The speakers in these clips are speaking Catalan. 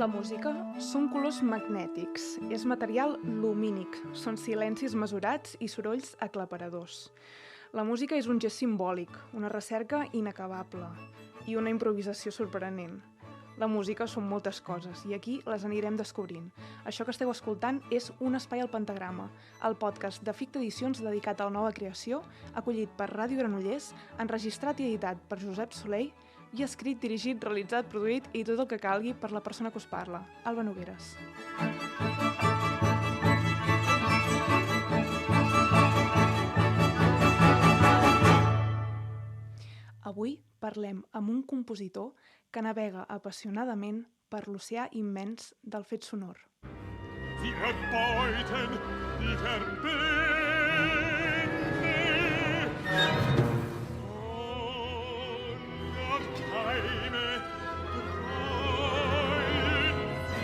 La música són colors magnètics, és material lumínic, són silencis mesurats i sorolls aclaparadors. La música és un gest simbòlic, una recerca inacabable i una improvisació sorprenent. La música són moltes coses i aquí les anirem descobrint. Això que esteu escoltant és Un espai al pentagrama, el podcast de Ficta Edicions dedicat a la nova creació, acollit per Ràdio Granollers, enregistrat i editat per Josep Soler i escrit, dirigit, realitzat, produït i tot el que calgui per la persona que us parla, Alba Nogueres. Avui parlem amb un compositor que navega apassionadament per l'oceà immens del fet sonor. Sie erbeuten die Verbände und Keime befreien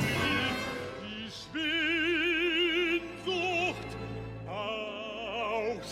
sie die Schwindsucht aus.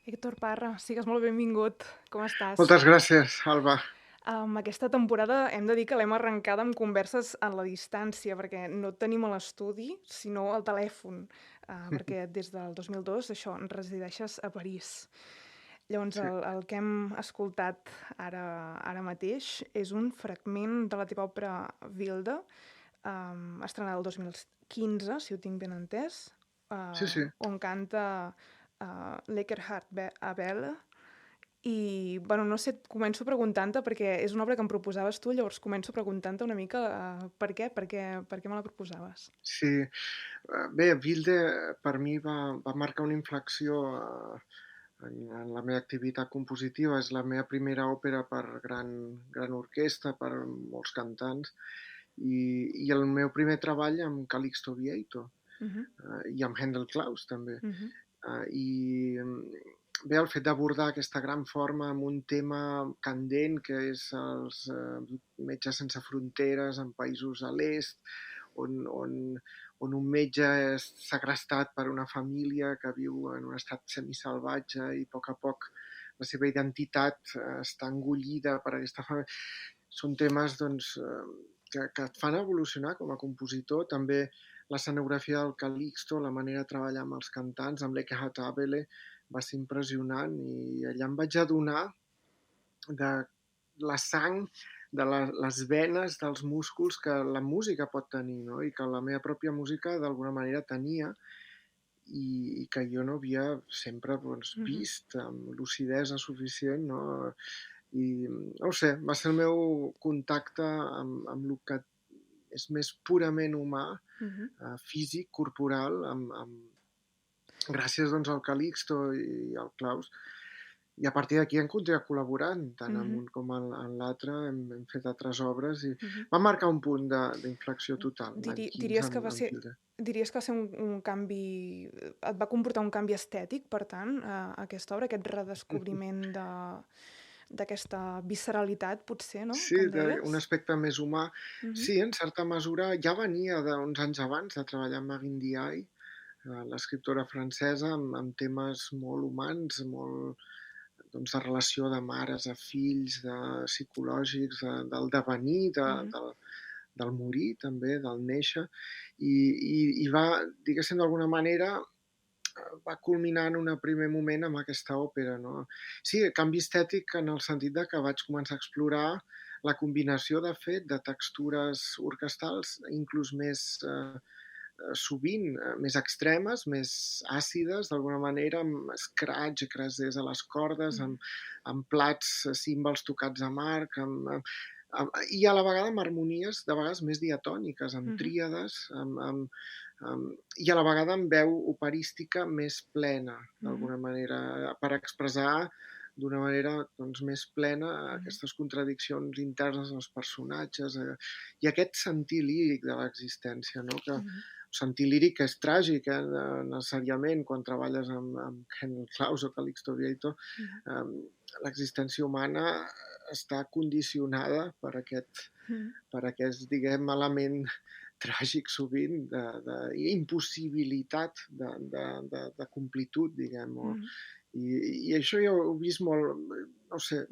Héctor Parra, sigues molt benvingut. Com estàs? Moltes gràcies, Alba. Aquesta temporada hem de dir que l'hem arrencada amb converses a la distància, perquè no et tenim a l'estudi, sinó al telèfon, perquè des del 2002 això resideixes a París. Llavors, Sí. el que hem escoltat ara mateix és un fragment de la teva òpera Wilde, estrenada el 2015, si ho tinc ben entès, Sí. on canta l'Eckhard Abel. I, bueno, no sé, començo preguntant-te, perquè és una obra que em proposaves tu, llavors començo preguntant-te una mica per què me la proposaves. Sí. Bé, Wilde per mi va marcar una inflexió en la meva activitat compositiva. És la meva primera òpera per gran orquestra, per molts cantants, i el meu primer treball amb Calixto Vieito i amb Handel Klaus també. I bé, el fet d'abordar aquesta gran forma amb un tema candent que és els metges sense fronteres en països a l'est, on un metge és segrestat per una família que viu en un estat semisalvatge i a poc la seva identitat està engollida per aquesta família. Són temes doncs, que et fan evolucionar com a compositor. També l'escenografia del Calixto, la manera de treballar amb els cantants, amb l'Eckhard Abele, va ser impressionant i allà em vaig adonar de la sang, de les venes, dels músculs que la música pot tenir, no? I que la meva pròpia música d'alguna manera tenia i que jo no havia sempre vist amb lucidesa suficient, no? I no ho sé, va ser el meu contacte amb el que és més purament humà, físic, corporal, gràcies doncs al Calixto i al Klaus. I a partir d'aquí hem continuat col·laborant, tant en un com en l'altre, hem fet altres obres i va marcar un punt d'inflexió total. Diries que va ser un canvi, et va comportar un canvi estètic, per tant, aquesta obra, aquest redescobriment d'aquesta visceralitat, potser, no? Sí, un aspecte més humà. Sí, en certa mesura ja venia d'uns anys abans de treballar amb Marine Diaye, l'escriptora francesa, amb temes molt humans, molt de relació de mares a fills, psicològics, del devenir, del morir també, del néixer, i va, diguéssim, d'alguna manera va culminar en un primer moment amb aquesta òpera, no? Sí, canvi estètic en el sentit que vaig començar a explorar la combinació, de fet, de textures orquestrals, inclús més sovint més extremes, més àcides, d'alguna manera, amb scratch, crasers a les cordes, amb plats, címbals tocats amb arc, I a la vegada amb harmonies de vegades més diatòniques, amb Mhm. tríades, i a la vegada amb veu operística més plena, Mhm. d'alguna manera, per expressar d'una manera doncs, més plena Mhm. aquestes contradiccions internes dels personatges i aquest sentir líric de l'existència, no? Que Mhm. sentir líric és tràgic, necessàriament, quan treballes amb Henry Claus o Calixto Vieito, Mhm. l'existència humana està condicionada Mhm. per aquest diguem, element tràgic sovint d'impossibilitat de completud, diguem, Mhm. i això jo ho he vist molt, no sé,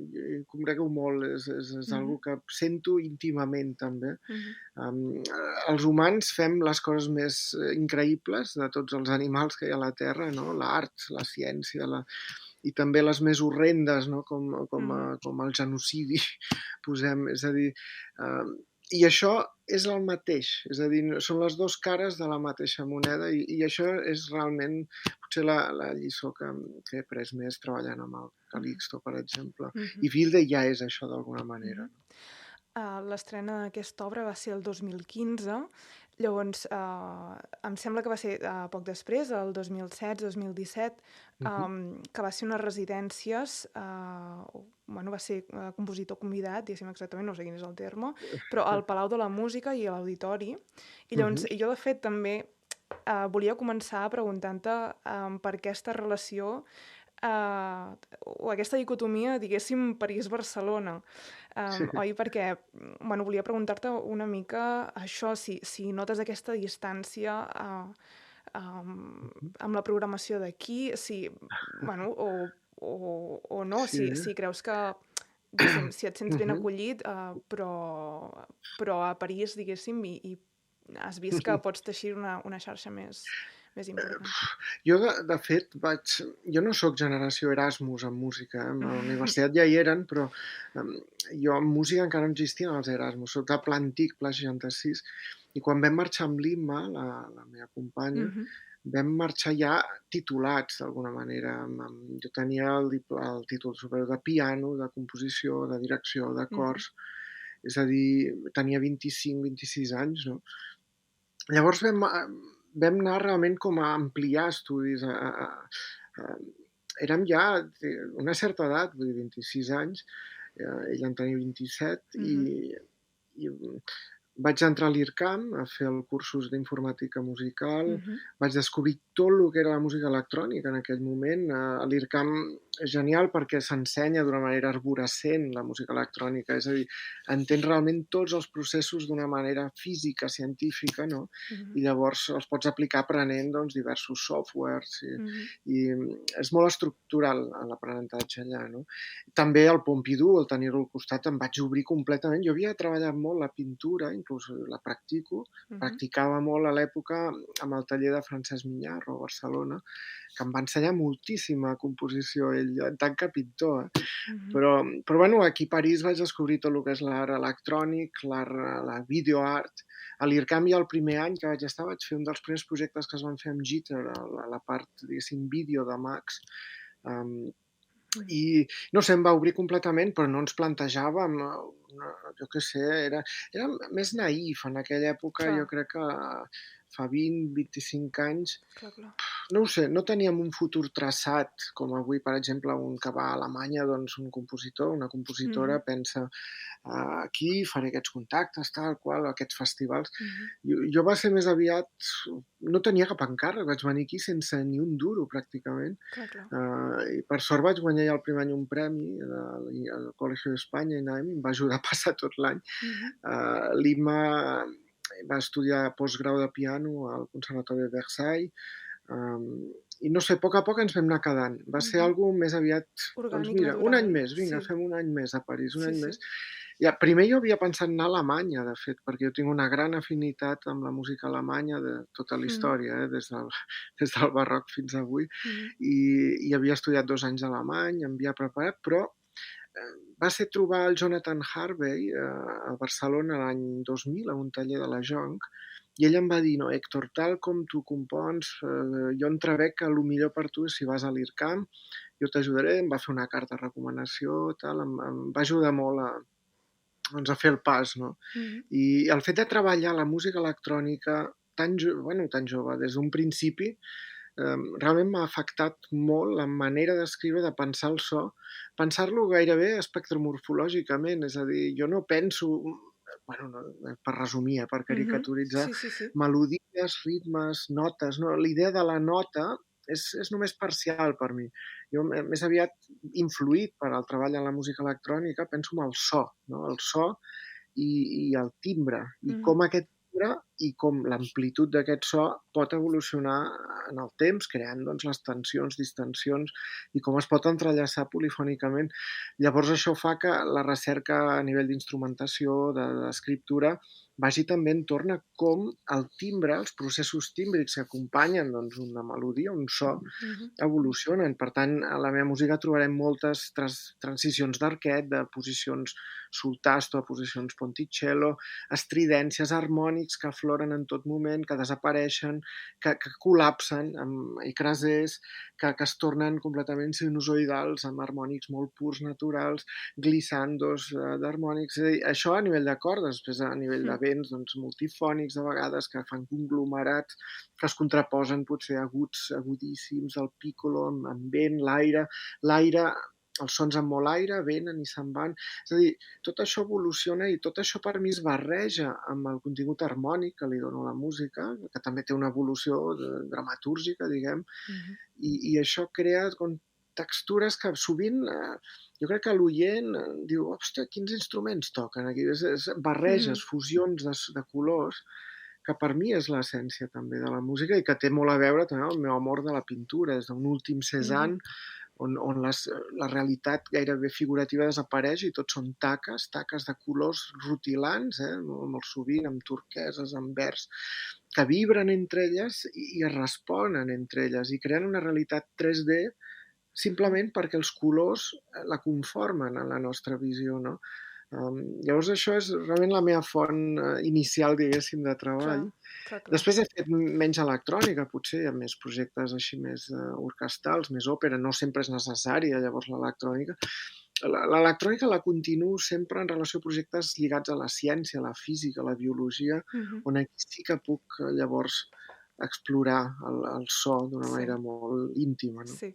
congrego molt, és Mhm. algo que sento íntimament també. Mhm. Um, els humans fem les coses més increïbles de tots els animals que hi ha a la Terra, no? L'art, la ciència, i també les més horrendes, no? Mhm. Com el genocidi, posem, és a dir, i això és el mateix, és a dir, són les dues cares de la mateixa moneda i això és realment potser la lliçó que he après més treballant amb el Mhm. Calixto, per exemple. Mhm. I Wilde ja és això d'alguna manera. Mhm. L'estrena d'aquesta obra va ser el 2015, llavors em sembla que va ser poc després, el 2016-2017, No? que va ser unes residències, bueno, va ser compositor convidat, diguéssim exactament, no sé quin és el terme, però al Palau de la Música i a l'Auditori. I llavors jo, de fet, també volia començar preguntant-te per aquesta relació o aquesta dicotomia, diguéssim, París-Barcelona. Sí. Oi? Perquè, bueno, volia preguntar-te una mica això, si notes aquesta distància amb la programació d'aquí, si, bueno, o no, Sí. si creus que, diguéssim, si et sents ben acollit, però a París, diguéssim, i has vist que pots teixir una xarxa més important. Jo, de fet, jo no sóc generació Erasmus en música, a la universitat ja hi eren, però jo en música encara no existien els Erasmus, sóc de pla antic, pla 66, i quan vam marxar amb l'Imma, la meva companya, Mhm. vam marxar ja titulats, d'alguna manera. Jo tenia el títol superior de piano, de composició, de direcció, de Mhm. cors, és a dir, tenia 25-26 anys, no? Llavors vam anar realment com a ampliar estudis. A, érem ja una certa edat, vull dir, 26 anys, ell en tenia 27, Mhm. i vaig entrar a l'IRCAM a fer el cursos d'informàtica musical, Mhm. vaig descobrir tot el que era la música electrònica en aquell moment. A l'IRCAM és genial perquè s'ensenya d'una manera arborescent la música electrònica, és a dir, entens realment tots els processos d'una manera física, científica, no? Mhm. I llavors els pots aplicar aprenent doncs, diversos softwares Mhm. i és molt estructural l'aprenentatge allà, no? També el Pompidou, al tenir-lo al costat, em vaig obrir completament. Jo havia treballat molt la pintura, inclús la Mhm. practicava molt a l'època amb el taller de Francesc Minyarro a Barcelona, que em va ensenyar moltíssima composició, ell, en tant que pintor. Mhm. Però bueno, aquí a París vaig descobrir tot el que és l'art electrònic, la videoart. A l'IRCAM ja el primer any que vaig estar vaig fer un dels primers projectes que es van fer amb Jitter, a la part, diguéssim, vídeo de Max. Um, Mhm. I no sé, em va obrir completament, però no ens plantejàvem, jo què sé, era més naïf en aquella època, Clar, jo crec que fa 20-25 anys, clar, clar. no ho sé, no teníem un futur traçat, com avui, per exemple, un que va a Alemanya, doncs un compositor, una compositora Mhm. pensa aquí faré aquests contactes, tal qual, aquests festivals. Mhm. Jo va ser més aviat, no tenia cap encàrrec, vaig venir aquí sense ni un duro, pràcticament. Clar, clar. I per sort vaig guanyar ja el primer any un premi al Col·legi d'Espanya i em va ajudar a passar tot l'any. Mhm. L'Imma va estudiar postgrau de piano al Conservatori de Versailles, i no sé, a poc ens vam anar quedant. Va ser Mhm. algo més aviat, doncs Orgànic, mira, un any natural. més, vinga, Sí, fem un any més a París, un sí, any sí. més. Ja, primer jo havia pensat anar a Alemanya, de fet, perquè jo tinc una gran afinitat amb la música alemanya de tota la Mhm. història, des del barroc fins avui, Mhm. i havia estudiat 2 anys alemany, em havia preparat, però va ser trobar el Jonathan Harvey a Barcelona l'any 2000, a un taller de la Jonc, i ell em va dir, no, Héctor, tal com tu compons, jo entreveig que el millor per tu és si vas a l'IRCAM, jo t'ajudaré, em va fer una carta de recomanació, tal, em va ajudar molt doncs, a fer el pas, no? I el fet de treballar la música electrònica tan jove, des d'un principi, realment m'ha afectat molt la manera d'escriure, de pensar el so, pensar-lo gairebé espectromorfològicament, és a dir, jo no penso, per resumir, per caricaturitzar, Sí, sí, sí. melodies, ritmes, notes, no? L'idea de la nota és només parcial per mi. Jo, més aviat influït per el treball en la música electrònica, penso en el so, no? El so i el timbre, i com aquest timbre i com l'amplitud d'aquest so pot evolucionar en el temps, creant doncs, les tensions, distensions, i com es pot entrellaçar polifònicament. Llavors això fa que la recerca a nivell d'instrumentació, d'escriptura, vagi també entorn a com el timbre, els processos tímbrics que acompanyen doncs, una melodia, un so, evolucionen. Per tant, a la meva música trobarem moltes transicions d'arquet, de posicions sul tasto, a posicions ponticello, estridències, harmònics que afloren en tot moment, que desapareixen, que col·lapsen amb icrasers, que es tornen completament sinusoidals, amb harmònics molt purs, naturals, glissandos d'harmònics. És a dir, això a nivell de cordes, després a nivell de vents, doncs, multifònics de vegades, que fan conglomerats, que es contraposen potser aguts, agudíssims, el piccolo amb vent, l'aire, els sons amb molt aire, venen i se'n van. És a dir, tot això evoluciona i tot això per mi es barreja amb el contingut harmònic que li dono a la música, que també té una evolució dramatúrgica, diguem, i això crea textures que sovint jo crec que l'oient diu, ostres, quins instruments toquen aquí? És barreges, fusions de colors, que per mi és l'essència també de la música i que té molt a veure també amb el meu amor de la pintura, és d'un últim Cézanne, on la realitat gairebé figurativa desapareix i tot són taques de colors rutilants, molt sovint, amb turqueses, amb verds, que vibren entre elles i es responen entre elles i creen una realitat 3D simplement perquè els colors la conformen en la nostra visió, no? Llavors això és realment la meva font inicial, diguéssim, de treball. Clar. Després he fet menys electrònica, potser, hi ha més projectes així més orquestrals, més òpera, no sempre és necessària llavors l'electrònica. L'electrònica la continuo sempre en relació a projectes lligats a la ciència, a la física, a la biologia, on aquí sí que puc llavors explorar el so d'una manera molt íntima. No? Sí.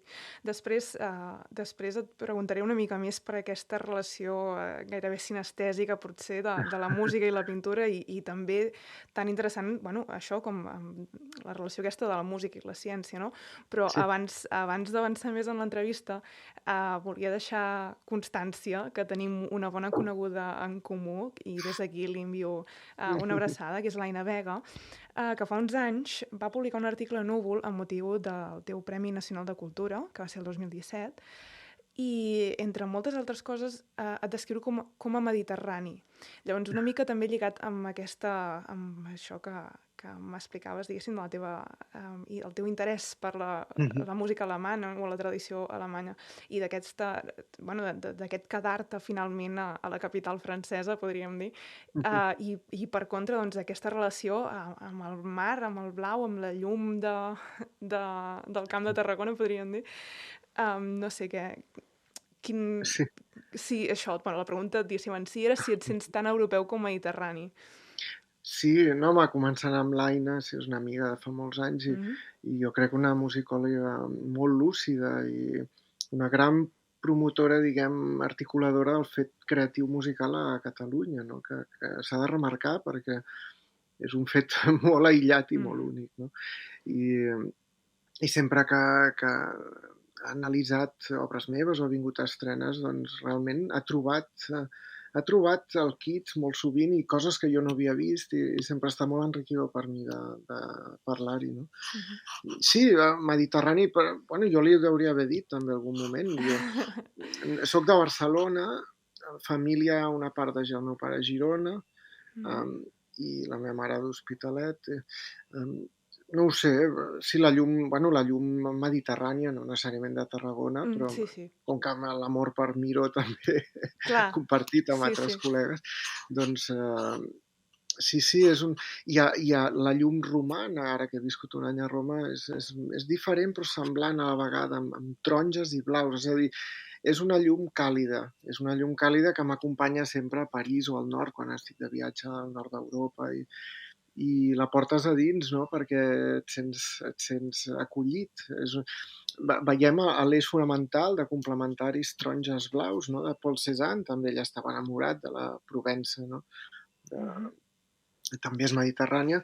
Després et preguntaré una mica més per aquesta relació gairebé sinestèsica, potser, de la música i la pintura i també tan interessant, això com la relació aquesta de la música i la ciència, no? Però Sí. abans d'avançar més en l'entrevista, volia deixar constància que tenim una bona coneguda en comú i des d'aquí li envio una abraçada, que és l'Aina Vega, que fa uns anys va publicar un article a Núvol amb motiu del teu Premi Nacional de Cultura, que va ser el 2017, i entre moltes altres coses et descriu com a mediterrani. Llavors, una mica també lligat amb això que m'explicaves, diguéssim, el teu interès per la música alemanya o la tradició alemanya i d'aquest quedar-te finalment a la capital francesa, podríem dir, i per contra, doncs, aquesta relació amb el mar, amb el blau, amb la llum del Camp de Tarragona, podríem dir. No sé què... Sí. Sí, això, la pregunta, diguéssim, en si era si et sents tan europeu com mediterrani. Sí, no, començant amb l'Aina, és una amiga de fa molts anys i jo crec una musicòloga molt lúcida i una gran promotora, diguem, articuladora del fet creatiu musical a Catalunya, no? que s'ha de remarcar perquè és un fet molt aïllat i molt únic. No? I sempre que ha analitzat obres meves o ha vingut a estrenes, doncs realment ha trobat el kit molt sovint i coses que jo no havia vist i sempre està molt enriquidor per mi de parlar-hi. No? Sí, mediterrani, però jo li hauria d'haver dit també en algun moment. Jo soc de Barcelona, família, una part de el meu pare a Girona i la meva mare d'Hospitalet. No ho sé, sí, la llum mediterrània, no necessàriament de Tarragona, però com que l'amor per Miró també compartit amb altres col·legues, doncs Sí, la llum romana, ara que he viscut un any a Roma, és diferent però semblant a la vegada, amb taronges i blaus. És a dir, és una llum càlida. És una llum càlida que m'acompanya sempre a París o al nord, quan estic de viatge al nord d'Europa. I la portes a dins, no?, perquè et sents acollit. Veiem l'eix fonamental de complementaris taronges blaus, no?, de Paul Cézanne, també ell estava enamorat de la Provença, no?, també és mediterrània,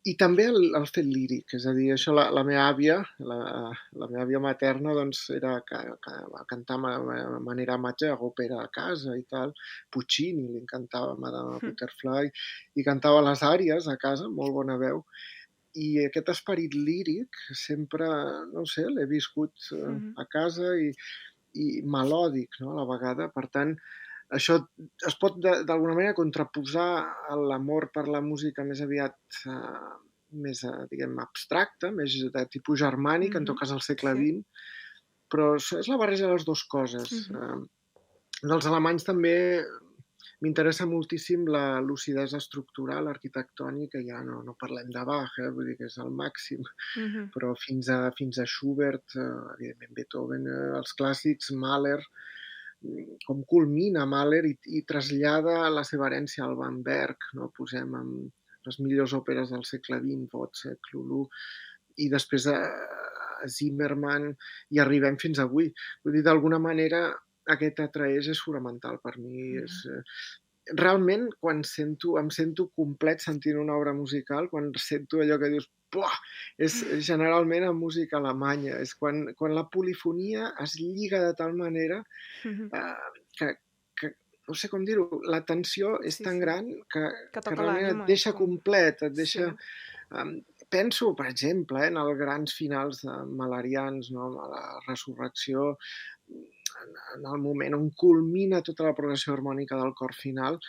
i també el fet líric, és a dir, això la meva àvia, la meva àvia materna, doncs, era que va cantar de manera amateur òpera a casa i tal, Puccini, li encantava Madame Butterfly, i cantava les àries a casa, molt bona veu, i aquest esperit líric sempre, no sé, l'he viscut a casa i melòdic, no?, a la vegada. Per tant, això es pot d'alguna manera contraposar a l'amor per la música més aviat més, diguem, abstracta, més de tipus germànic, en tot cas al segle XX, però és la barreja de les dues coses. Dels alemanys també m'interessa moltíssim la lucidesa estructural, arquitectònica, ja no parlem de Bach, vull dir que és el màxim, però fins a Schubert, evidentment Beethoven, els clàssics, Mahler, com culmina Mahler i trasllada la seva herència al Bamberg, no? Posem amb les millors òperes del segle XX, Wozzeck, Lulú, i després a Zimmermann, i arribem fins avui. Vull dir, d'alguna manera, aquest atraeix és fonamental per mi. Realment, quan em sento complet sentint una obra musical, quan sento allò que dius, buah, és generalment en música alemanya, és quan la polifonia es lliga de tal manera que no sé com dir-ho, la tensió és tan gran que realment et deixa complet, et deixa... Penso, per exemple, en els grans finals mahlerians, no?, a la Resurrecció, en el moment on culmina tota la progressió harmònica del cor final,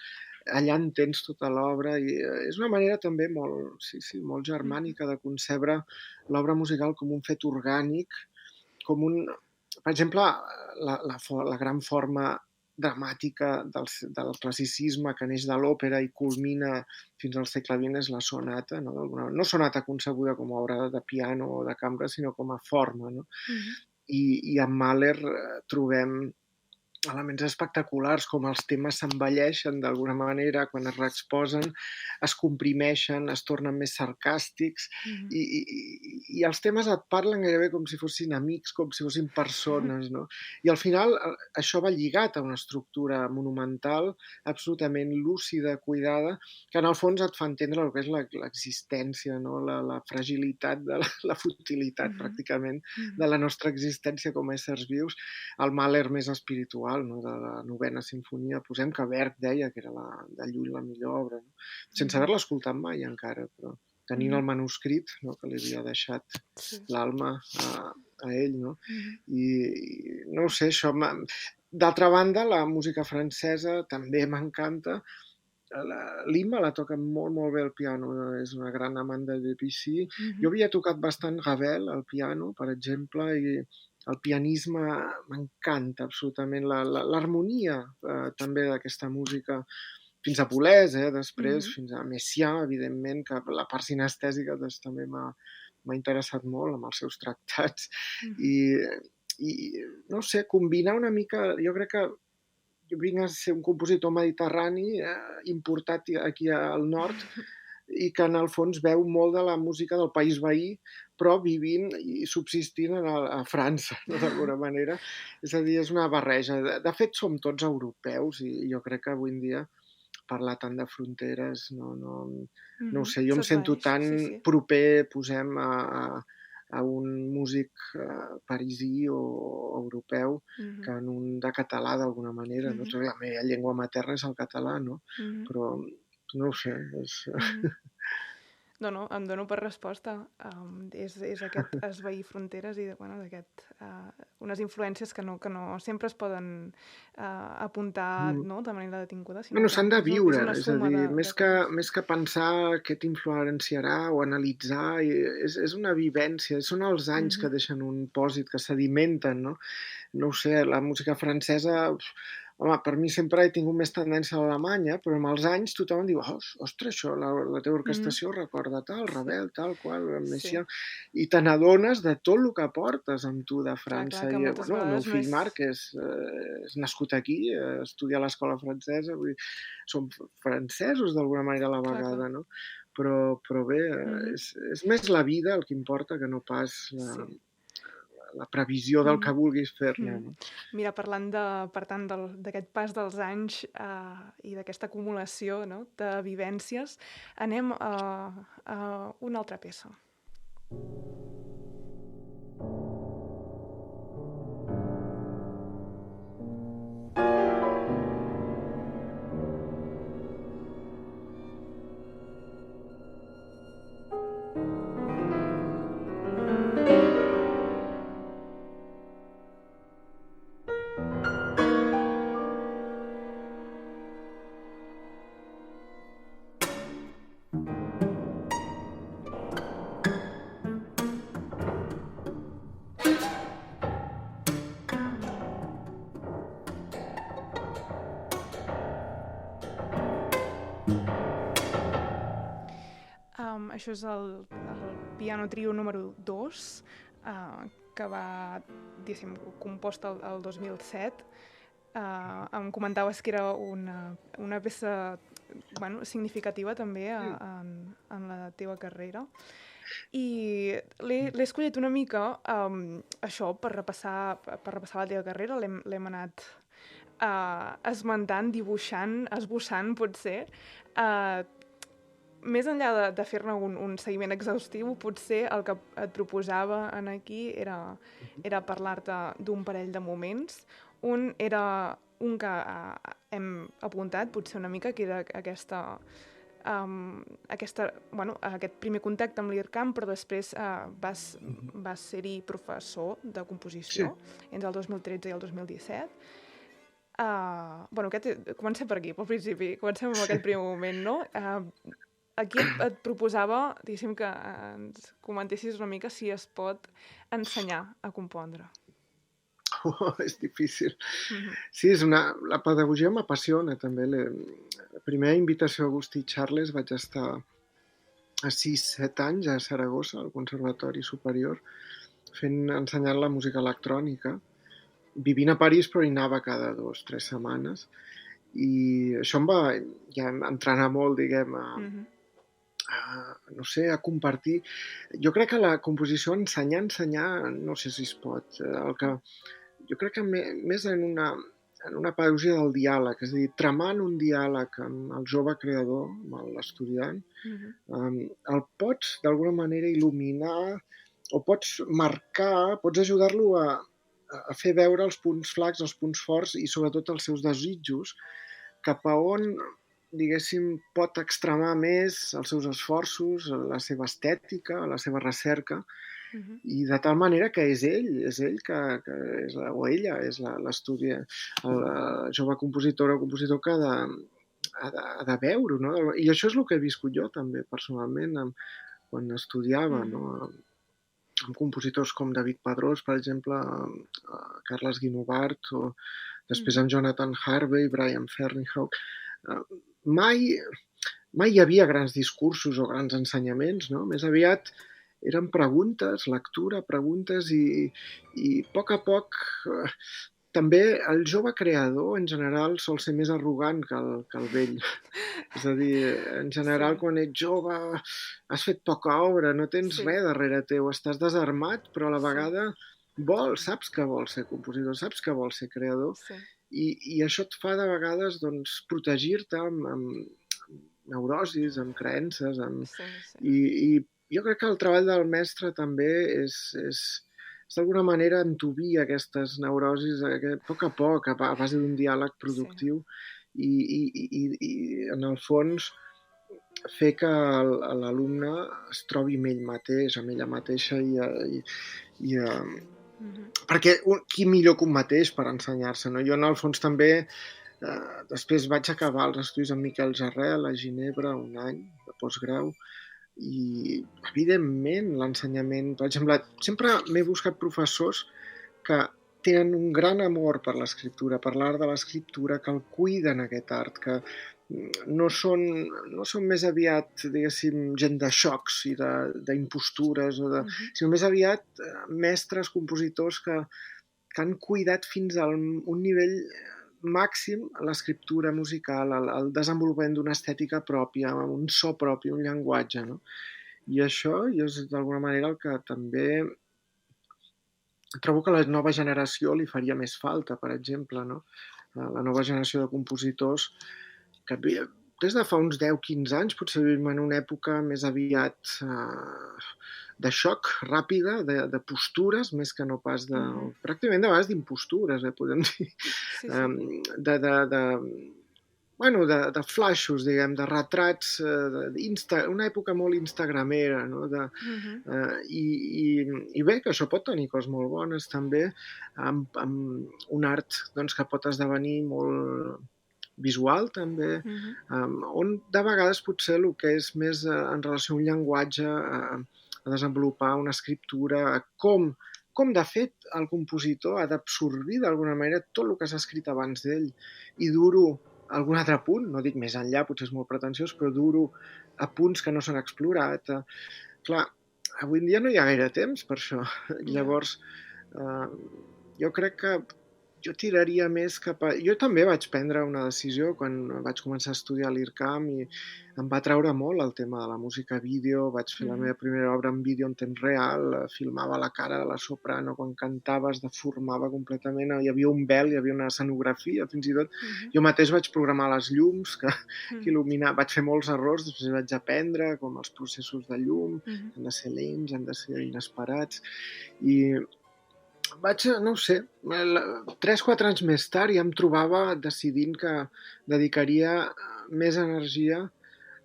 allà entens tota l'obra, i és una manera també molt germànica de concebre l'obra musical com un fet orgànic, com un... Per exemple, la gran forma dramàtica del classicisme que neix de l'òpera i culmina fins al segle XX és la sonata, no sonata concebuda com a obra de piano o de cambra, sinó com a forma, no? I amb Mahler trobem elements espectaculars, com els temes s'envelleixen d'alguna manera quan es reexposen, es comprimeixen, es tornen més sarcàstics, i els temes et parlen gairebé com si fossin amics, com si fossin persones, no? I al final això va lligat a una estructura monumental, absolutament lúcida, cuidada, que en el fons et fa entendre el que és l'existència, no? La fragilitat, la futilitat, pràcticament, de la nostra existència com a éssers vius. El Mahler més espiritual, no? De la novena sinfonia, posem que Berg deia que era de lluny la millor obra, no? Sense haver-la escoltat mai encara, però tenint el manuscrit, no?, que li havia deixat l'Alma a ell, no? I no ho sé, això... D'altra banda, la música francesa també m'encanta. L'Imma la toca molt, molt bé al piano, és una gran amant de Debussy. Jo havia tocat bastant Ravel al piano, per exemple, i el pianisme m'encanta absolutament, l'harmonia també d'aquesta música, fins a Boulez, després, fins a Messiaen, evidentment, que la part sinestèsica també m'ha interessat molt amb els seus tractats, i no sé, combinar una mica, jo crec que jo vinc a ser un compositor mediterrani importat aquí al nord, i que en el fons veu molt de la música del país veí, però vivint i subsistint a França, d'alguna manera. És a dir, és una barreja. De fet, som tots europeus, i jo crec que avui en dia parlar tant de fronteres, no ho sé, jo em sento tan proper, posem, a un músic parisí o europeu que en un de català, d'alguna manera. La meva llengua materna és el català, no? Però no ho sé, és... No, em dono per resposta. És aquest esvair fronteres i unes influències que no sempre es poden apuntar de manera detinguda. Bueno, s'han de viure, és a dir, més que pensar què t'influenciarà o analitzar, és una vivència, són els anys que deixen un pòsit, que sedimenten, no? No ho sé, la música francesa home, per mi sempre he tingut més tendència a l'Alemanya, però amb els anys tothom em diu, ostres, això, la teva orquestació recorda tal, Ravel, tal qual, Sí. Messiaen, i te n'adones de tot el que portes amb tu de França. clar, que I, moltes el meu vegades no fill és... Marc és nascut aquí, estudia a l'escola francesa, vull dir, som francesos d'alguna manera a la Clar. vegada, no? Però bé, és més la vida el que importa que no pas la previsió del que vulguis fer-ne. No? Mira, parlant per tant d'aquest pas dels anys i d'aquesta acumulació, no?, de vivències, anem a una altra peça. Això és el piano trio número 2, que va, diguéssim, compost el 2007. Em comentaves que era una peça significativa també en la teva carrera. I l'he escollit una mica, això, per repassar la teva carrera. L'hem anat esmentant, dibuixant, esbossant, potser. Més enllà de fer-ne un seguiment exhaustiu, potser el que et proposava aquí era parlar-te d'un parell de moments. Un era un que hem apuntat, potser una mica, que era aquest primer contacte amb l'IRCAM, però després vas ser-hi professor de composició entre el 2013 i el 2017. Comencem per aquí, pel principi. Comencem amb aquest primer moment, no? Aquí et proposava, diguéssim, que ens comentessis una mica si es pot ensenyar a compondre. És difícil. Sí, la pedagogia m'apassiona també. La primera invitació a Agustí Charles vaig estar a 6-7 anys a Saragossa, al Conservatori Superior, ensenyant la música electrònica. Vivint a París, però hi anava cada 2-3 setmanes. I això em va ja entrenar molt, diguem, no sé, a compartir. Jo crec que la composició, ensenyar, no sé si es pot. Jo crec que més en una pedagogia del diàleg, és a dir, tramant un diàleg amb el jove creador, amb l'estudiant, el pots d'alguna manera il·luminar o pots marcar, pots ajudar-lo a fer veure els punts flacs, els punts forts i sobretot els seus desitjos, cap a on, diguéssim, pot extremar més els seus esforços, la seva estètica, la seva recerca, i de tal manera que és ell que és o ella és l'estudi, el jove compositor o compositor que ha de veure, no? I això és el que he viscut jo també personalment quan estudiava, no? Amb compositors com David Padrós, per exemple, Carles Guinovart, o després amb Jonathan Harvey, Brian Ferneyhough. Mai hi havia grans discursos o grans ensenyaments, no? Més aviat eren preguntes, lectura, preguntes, i a poc també el jove creador en general sol ser més arrogant que el vell. És a dir, en general quan ets jove has fet poca obra, no tens res darrere teu, estàs desarmat, però a la vegada saps que vols ser compositor, saps que vols ser creador, i això et fa de vegades protegir-te amb neurosis, amb creences, i jo crec que el treball del mestre també és d'alguna manera entubir aquestes neurosis a poc, a base d'un diàleg productiu, i en el fons fer que l'alumne es trobi amb ell mateix, amb ella mateixa, perquè qui millor que un mateix per ensenyar-se, no? Jo en el fons també després vaig acabar els estudis amb Miquel Jarrel a Ginebra, un any de postgrau, i evidentment l'ensenyament, per exemple, sempre m'he buscat professors que tenen un gran amor per l'escriptura, per l'art de l'escriptura, que el cuiden aquest art, que no són més aviat, diguéssim, gent de xocs i d'impostures, sinó més aviat mestres, compositors que han cuidat fins a un nivell màxim l'escriptura musical, el desenvolupament d'una estètica pròpia, un so propi, un llenguatge, no? I això és d'alguna manera el que també trobo que a la nova generació li faria més falta, per exemple, no? La nova generació de compositors que des de fa uns 10-15 anys potser vivim en una època més aviat de xoc, ràpida, de postures, més que no pas de... Pràcticament de vegades d'impostures, podem dir. De flashos, diguem, de retrats, una època molt instagramera, no? I bé, que això pot tenir coses molt bones també, amb un art que pot esdevenir molt visual també, on de vegades potser el que és més en relació a un llenguatge, a desenvolupar una escriptura, com de fet el compositor ha d'absorbir d'alguna manera tot el que s'ha escrit abans d'ell i dur-ho a algun altre punt, no dic més enllà, potser és molt pretensiós, però dur-ho a punts que no s'han explorat. Clar, avui en dia no hi ha gaire temps per això. Llavors, jo crec que jo tiraria més cap a... Jo també vaig prendre una decisió quan vaig començar a estudiar a l'IRCAM i em va atraure molt el tema de la música vídeo. Vaig fer la meva primera obra en vídeo en temps real, filmava la cara de la soprano quan cantava, es deformava completament, hi havia un vel, hi havia una escenografia, fins i tot. Jo mateix vaig programar les llums que il·luminaven. Vaig fer molts errors, després vaig aprendre com els processos de llum, han de ser lents, han de ser inesperats, i vaig, no ho sé, 3-4 anys més tard ja em trobava decidint que dedicaria més energia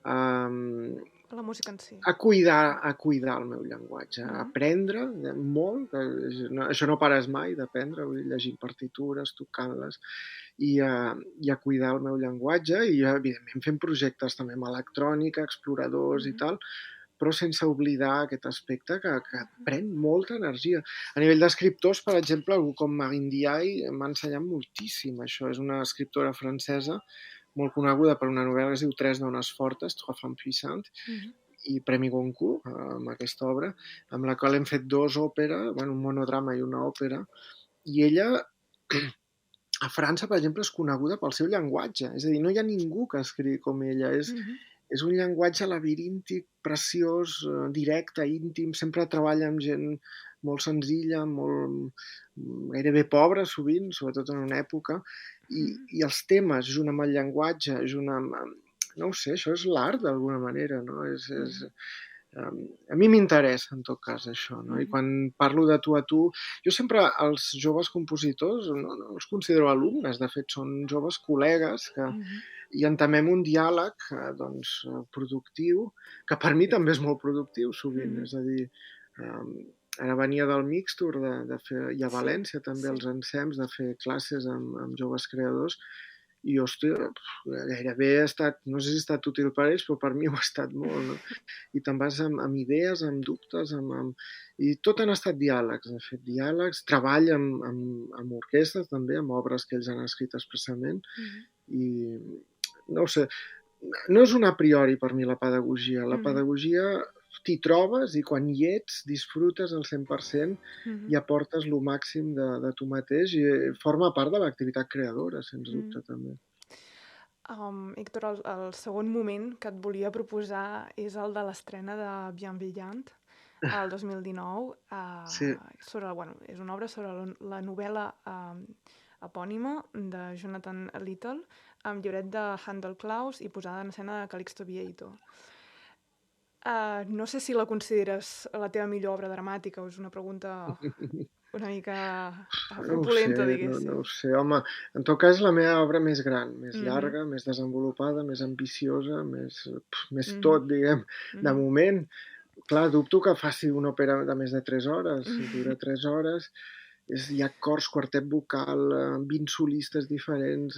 la música en si. A cuidar el meu llenguatge, a aprendre molt, això no pares mai d'aprendre, llegint partitures, tocant-les, i a cuidar el meu llenguatge, i evidentment fent projectes també amb electrònica, exploradors i tal, però sense oblidar aquest aspecte que pren molta energia. A nivell d'escriptors, per exemple, algú com Marine Ndiaye m'ha ensenyat moltíssim això. És una escriptora francesa molt coneguda per una novel·la que es diu Tres dones fortes, Trois femmes puissantes, i Premi Goncourt, amb aquesta obra, amb la qual hem fet 2 òperes, un monodrama i una òpera, i ella, a França, per exemple, és coneguda pel seu llenguatge. És a dir, no hi ha ningú que escrigui com ella. És un llenguatge labiríntic, preciós, directe, íntim, sempre treballa amb gent molt senzilla, gairebé pobra sovint, sobretot en una època, i els temes, junt amb el llenguatge, no ho sé, això és l'art d'alguna manera, no? A mi m'interessa, en tot cas, això, no? I quan parlo de tu a tu, jo sempre els joves compositors no els considero alumnes, de fet són joves col·legues i entamem un diàleg productiu, que per mi també és molt productiu sovint, és a dir, ara venia del Mixtur de fer, i a València també els ensems de fer classes amb joves creadors, i gairebé he estat, no sé si ha estat útil per ells, però per mi ho ha estat molt, no? I te'n vas amb idees, amb dubtes, i tot han estat diàlegs, de fet, treball amb orquestres també, amb obres que ells han escrit expressament, i no ho sé, no és un a priori per mi la pedagogia. La pedagogia t'hi trobes i quan hi ets disfrutes al 100% i aportes el màxim de tu mateix i forma part de l'activitat creadora, sens dubte, també. Héctor, el segon moment que et volia proposar és el de l'estrena de Bienveillant, el 2019. Sí. És una obra sobre la novel·la epònima de Jonathan Little, amb llibret de Handel Klaus i posada en escena de Calixto Vieito. No sé si la consideres la teva millor obra dramàtica, o és una pregunta una mica opulenta, diguéssim. No ho sé, home. En tot cas, la meva obra més gran, més llarga, més desenvolupada, més ambiciosa, més tot, diguem. De moment, clar, dubto que faci una òpera de més de 3 hores. Dura 3 hores. Hi ha cors, quartet vocal, 20 solistes diferents,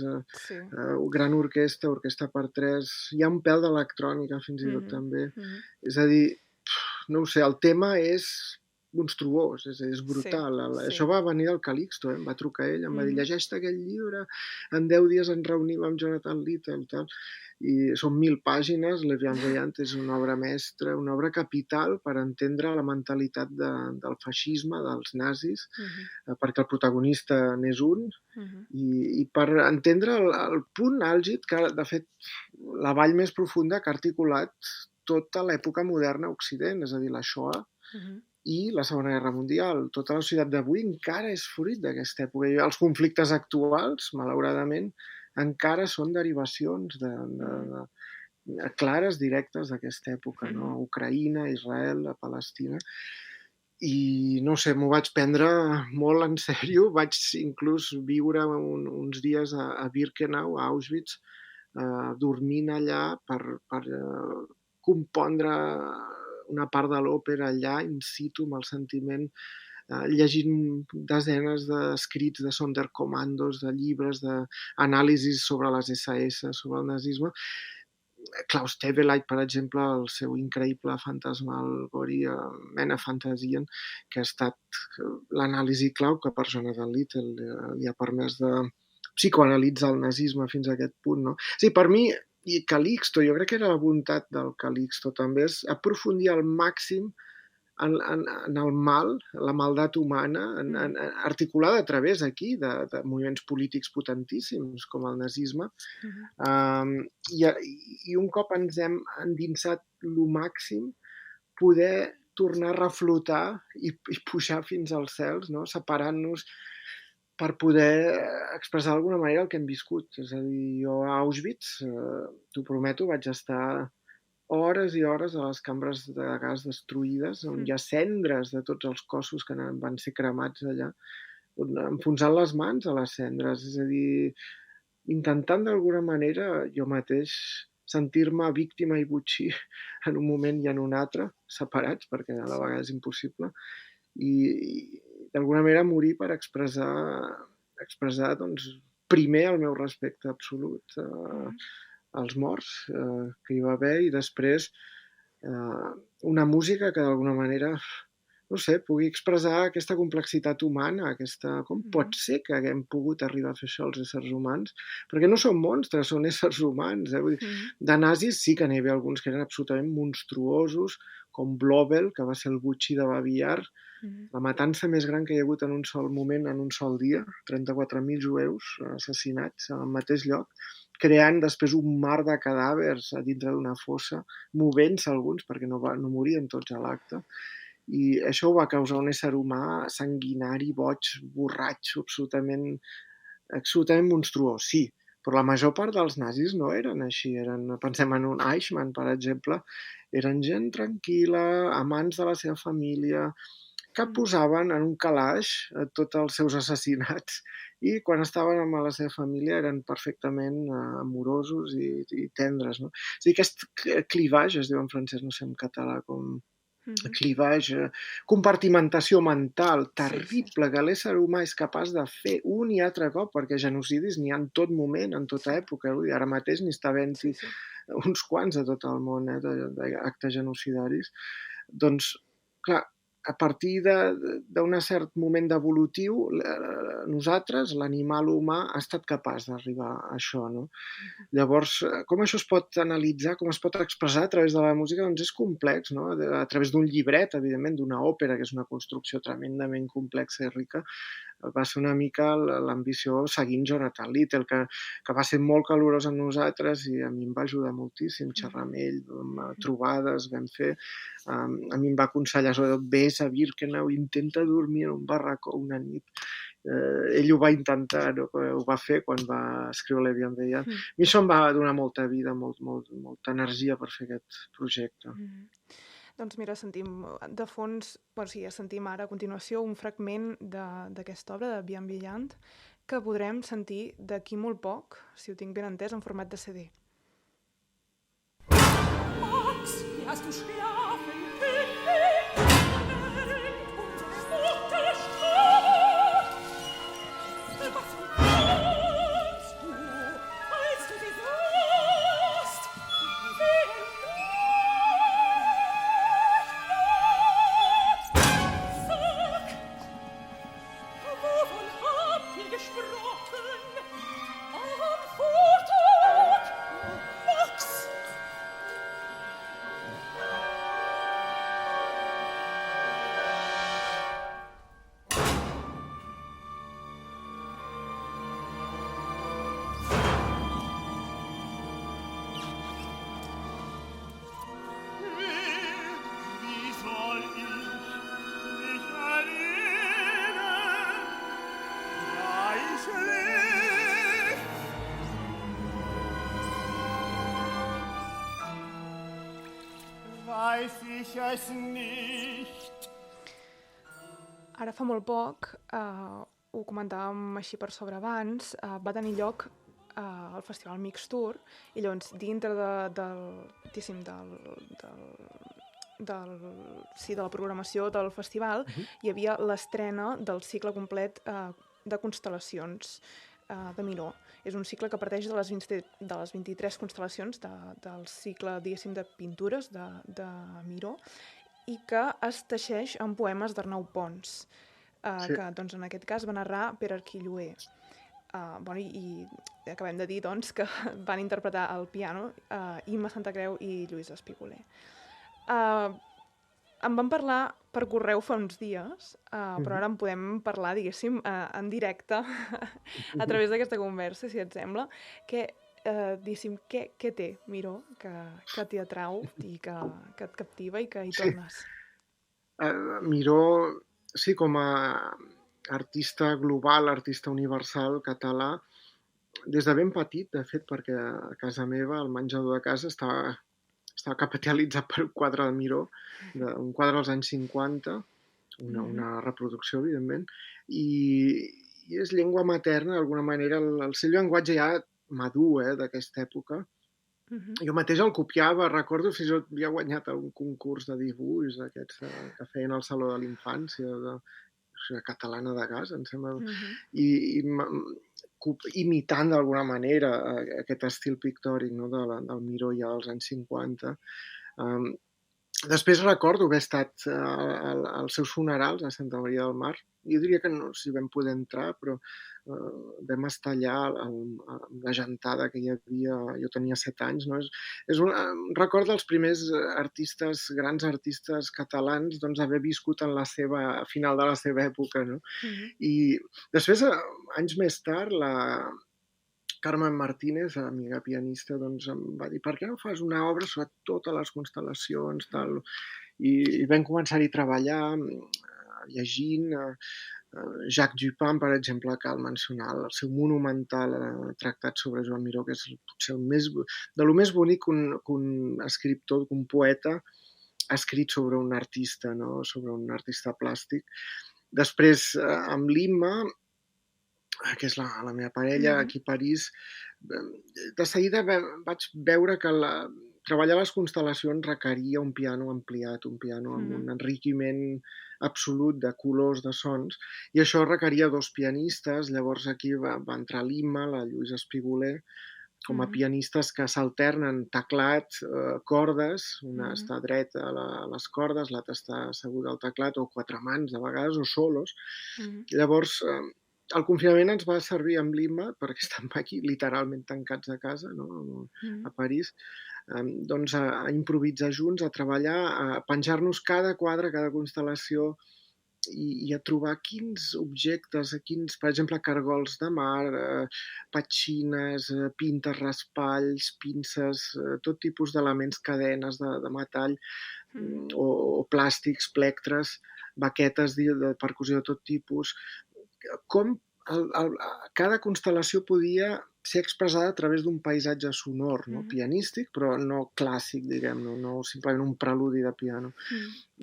gran orquestra per 3, hi ha un pèl d'electrònica fins i tot també. És a dir, no ho sé, el tema és monstruós, és brutal. sí. Això va venir del Calixto, em va trucar ell, em va dir, Mhm. llegeix aquell llibre, en 10 dies ens reunim amb Jonathan Little, tal. I són 1.000 pàgines, Le Bienveillant és una obra mestra, una obra capital per entendre la mentalitat del feixisme, dels nazis, Mhm. perquè el protagonista n'és un, Mhm. i per entendre el punt àlgid que, de fet, la vall més profunda que ha articulat tota l'època moderna a Occident, és a dir, la Shoah Mhm. i la Segona Guerra Mundial. Tota la societat d'avui encara és fruit d'aquesta època. I els conflictes actuals, malauradament, encara són derivacions clares, directes d'aquesta època, no? Mhm. Ucraïna, Israel, la Palestina. I no sé, m'ho vaig prendre molt en sèrio. Vaig inclús viure uns dies a Birkenau, a Auschwitz, dormint allà per compondre una part de l'òpera allà, in situ, amb el sentiment, llegint desenes d'escrits de Sonderkommandos, de llibres, d'anàlisis sobre les SS, sobre el nazisme. Klaus Teweleit, per exemple, el seu increïble fantasmagoria Mena Fantasien, que ha estat l'anàlisi clau que per Jonathan Little li ha permès de psicoanalitzar el nazisme fins a aquest punt. No? Sí, per mi, i Calixto, jo crec que era la bondat del Calixto també, és aprofundir al màxim en el mal, la maldat humana, articulada a través aquí de moviments polítics potentíssims com el nazisme. I un cop ens hem endinsat lo màxim, poder tornar a reflotar i pujar fins als cels, no? Separant-nos per poder expressar d'alguna manera el que hem viscut. És a dir, jo a Auschwitz, t'ho prometo, vaig estar hores i hores a les cambres de gas destruïdes, on hi ha cendres de tots els cossos que van ser cremats allà, enfonsant les mans a les cendres. És a dir, intentant d'alguna manera jo mateix sentir-me víctima i botxí en un moment i en un altre, separats, perquè a la vegada és impossible, i d'alguna manera morir per expressar doncs, primer el meu respecte absolut als morts que hi va haver, i després una música que d'alguna manera, no sé, pugui expressar aquesta complexitat humana, com pot ser que haguem pogut arribar a fer això els éssers humans? Perquè no són monstres, són éssers humans. Vull dir, de nazis sí que n'hi havia alguns que eren absolutament monstruosos, com Blobel, que va ser el butxí de Babi Yar, la matança més gran que hi ha hagut en un sol moment, en un sol dia, 34.000 jueus assassinats al mateix lloc, creant després un mar de cadàvers a dintre d'una fossa, movent-se alguns, perquè no morien tots a l'acte. I això ho va causar un ésser humà sanguinari, boig, borratxo, absolutament monstruós, sí. Però la major part dels nazis no eren així. Pensem en un Eichmann, per exemple, eren gent tranquil·la, amants de la seva família, que posaven en un calaix tots els seus assassinats, i quan estaven amb la seva família eren perfectament amorosos i tendres. No? És a dir, aquest clivage, es diu en francès, no sé en català com clivage, compartimentació mental terrible que l'ésser humà és capaç de fer un i altre cop, perquè genocidis n'hi ha en tot moment, en tota època. Ara mateix n'hi està havent-hi uns quants a tot el món, d'actes genocidaris. Doncs, clar, a partir d'un cert moment evolutiu, nosaltres, l'animal humà, ha estat capaç d'arribar a això, no? Llavors, com això es pot analitzar, com es pot expressar a través de la música, doncs és complex, no? A través d'un llibret, evidentment, d'una òpera, que és una construcció tremendament complexa i rica, va ser una mica l'ambició seguint Jonathan Little, que va ser molt calorós amb nosaltres i a mi em va ajudar moltíssim, xerrar amb ell, trobades vam fer. A mi em va aconsellar, sobretot, vés a Birkenau, intenta dormir en un barracó una nit. Ell ho va intentar, no? Ho va fer quan va escriure Le Bienveillant. A mi això em va donar molta vida, molta energia per fer aquest projecte. Doncs mira, sentim de fons, sentim ara a continuació un fragment d'aquesta obra de Bienveillant que podrem sentir d'aquí molt poc, si ho tinc ben entès, en format de CD. Max, wie hast du schlafen ich es nicht. Ara fa molt poc, ho comentàvem així per sobre abans, va tenir lloc el Festival Mixtur, i llavors dintre de la programació del festival hi havia l'estrena del cicle complet de constel·lacions de Miró. És un cicle que parteix de les 23 constel·lacions del cicle, diguéssim, de pintures de Miró, i que es teixeix en poemes d'Arnau Pons, que doncs, en aquest cas va narrar Pere Arquilloé. I acabem de dir doncs, que van interpretar al piano Imma Santacreu i Lluís Espiguler. En vam parlar per correu fa uns dies, però ara en podem parlar, diguéssim, en directe a través d'aquesta conversa, si et sembla, que què té Miró que t'hi atrau i que et captiva i que hi tornes? Miró, sí, com a artista global, artista universal català, des de ben petit, de fet, perquè a casa meva, el menjador de casa, estava capitalitzat per un quadre de Miró, un quadre dels anys 50, una reproducció, evidentment, i és llengua materna, d'alguna manera, el seu llenguatge ja madur d'aquesta època. Jo mateix el copiava, recordo fins i tot havia guanyat un concurs de dibuix aquests que feien al Saló de la Infància, de catalana de gas, em sembla, i imitant d'alguna manera aquest estil pictòric del Miró ja dels anys 50. Després recordo haver estat als seus funerals a Santa Maria del Mar. Jo diria que no s'hi vam poder entrar, però vam estar allà amb la gentada que hi havia. Jo tenia 7 anys. No? És un record dels primers grans artistes catalans, doncs, haver viscut en a final de la seva època. No? I després, anys més tard, la Carmen Martínez, amiga pianista, doncs em va dir: per què no fas una obra sobre totes les constel·lacions? Tal? I vam començar-hi a treballar, llegint. Jacques Dupin, per exemple, cal mencionar el seu monumental tractat sobre Joan Miró, que és potser de lo més bonic que un escriptor, que un poeta ha escrit sobre un artista, no? Sobre un artista plàstic. Després, amb l'Imma, que és la meva parella, aquí a París, de seguida vaig veure que treballar les constel·lacions requeria un piano ampliat, un piano amb un enriquiment absolut de colors, de sons, i això requeria 2 pianistes. Llavors aquí va entrar l'Imma, la Lluís Espiguler, com a pianistes que s'alternen teclat, cordes, una està dreta a les cordes, l'altra està asseguda al teclat, o 4 mans de vegades, o solos. Llavors, el confinament ens va servir amb l'Imma, perquè estem aquí literalment tancats a casa, no? A París, doncs a improvisar junts, a treballar, a penjar-nos cada quadre, cada constel·lació, i a trobar quins objectes, per exemple, cargols de mar, petxines, pintes, raspalls, pinces, tot tipus d'elements, cadenes de metall, o plàstics, plectres, baquetes de percussió de tot tipus. Com cada constel·lació podia ser expressada a través d'un paisatge sonor, no? Pianístic, però no clàssic, diguem, no simplement un preludi de piano.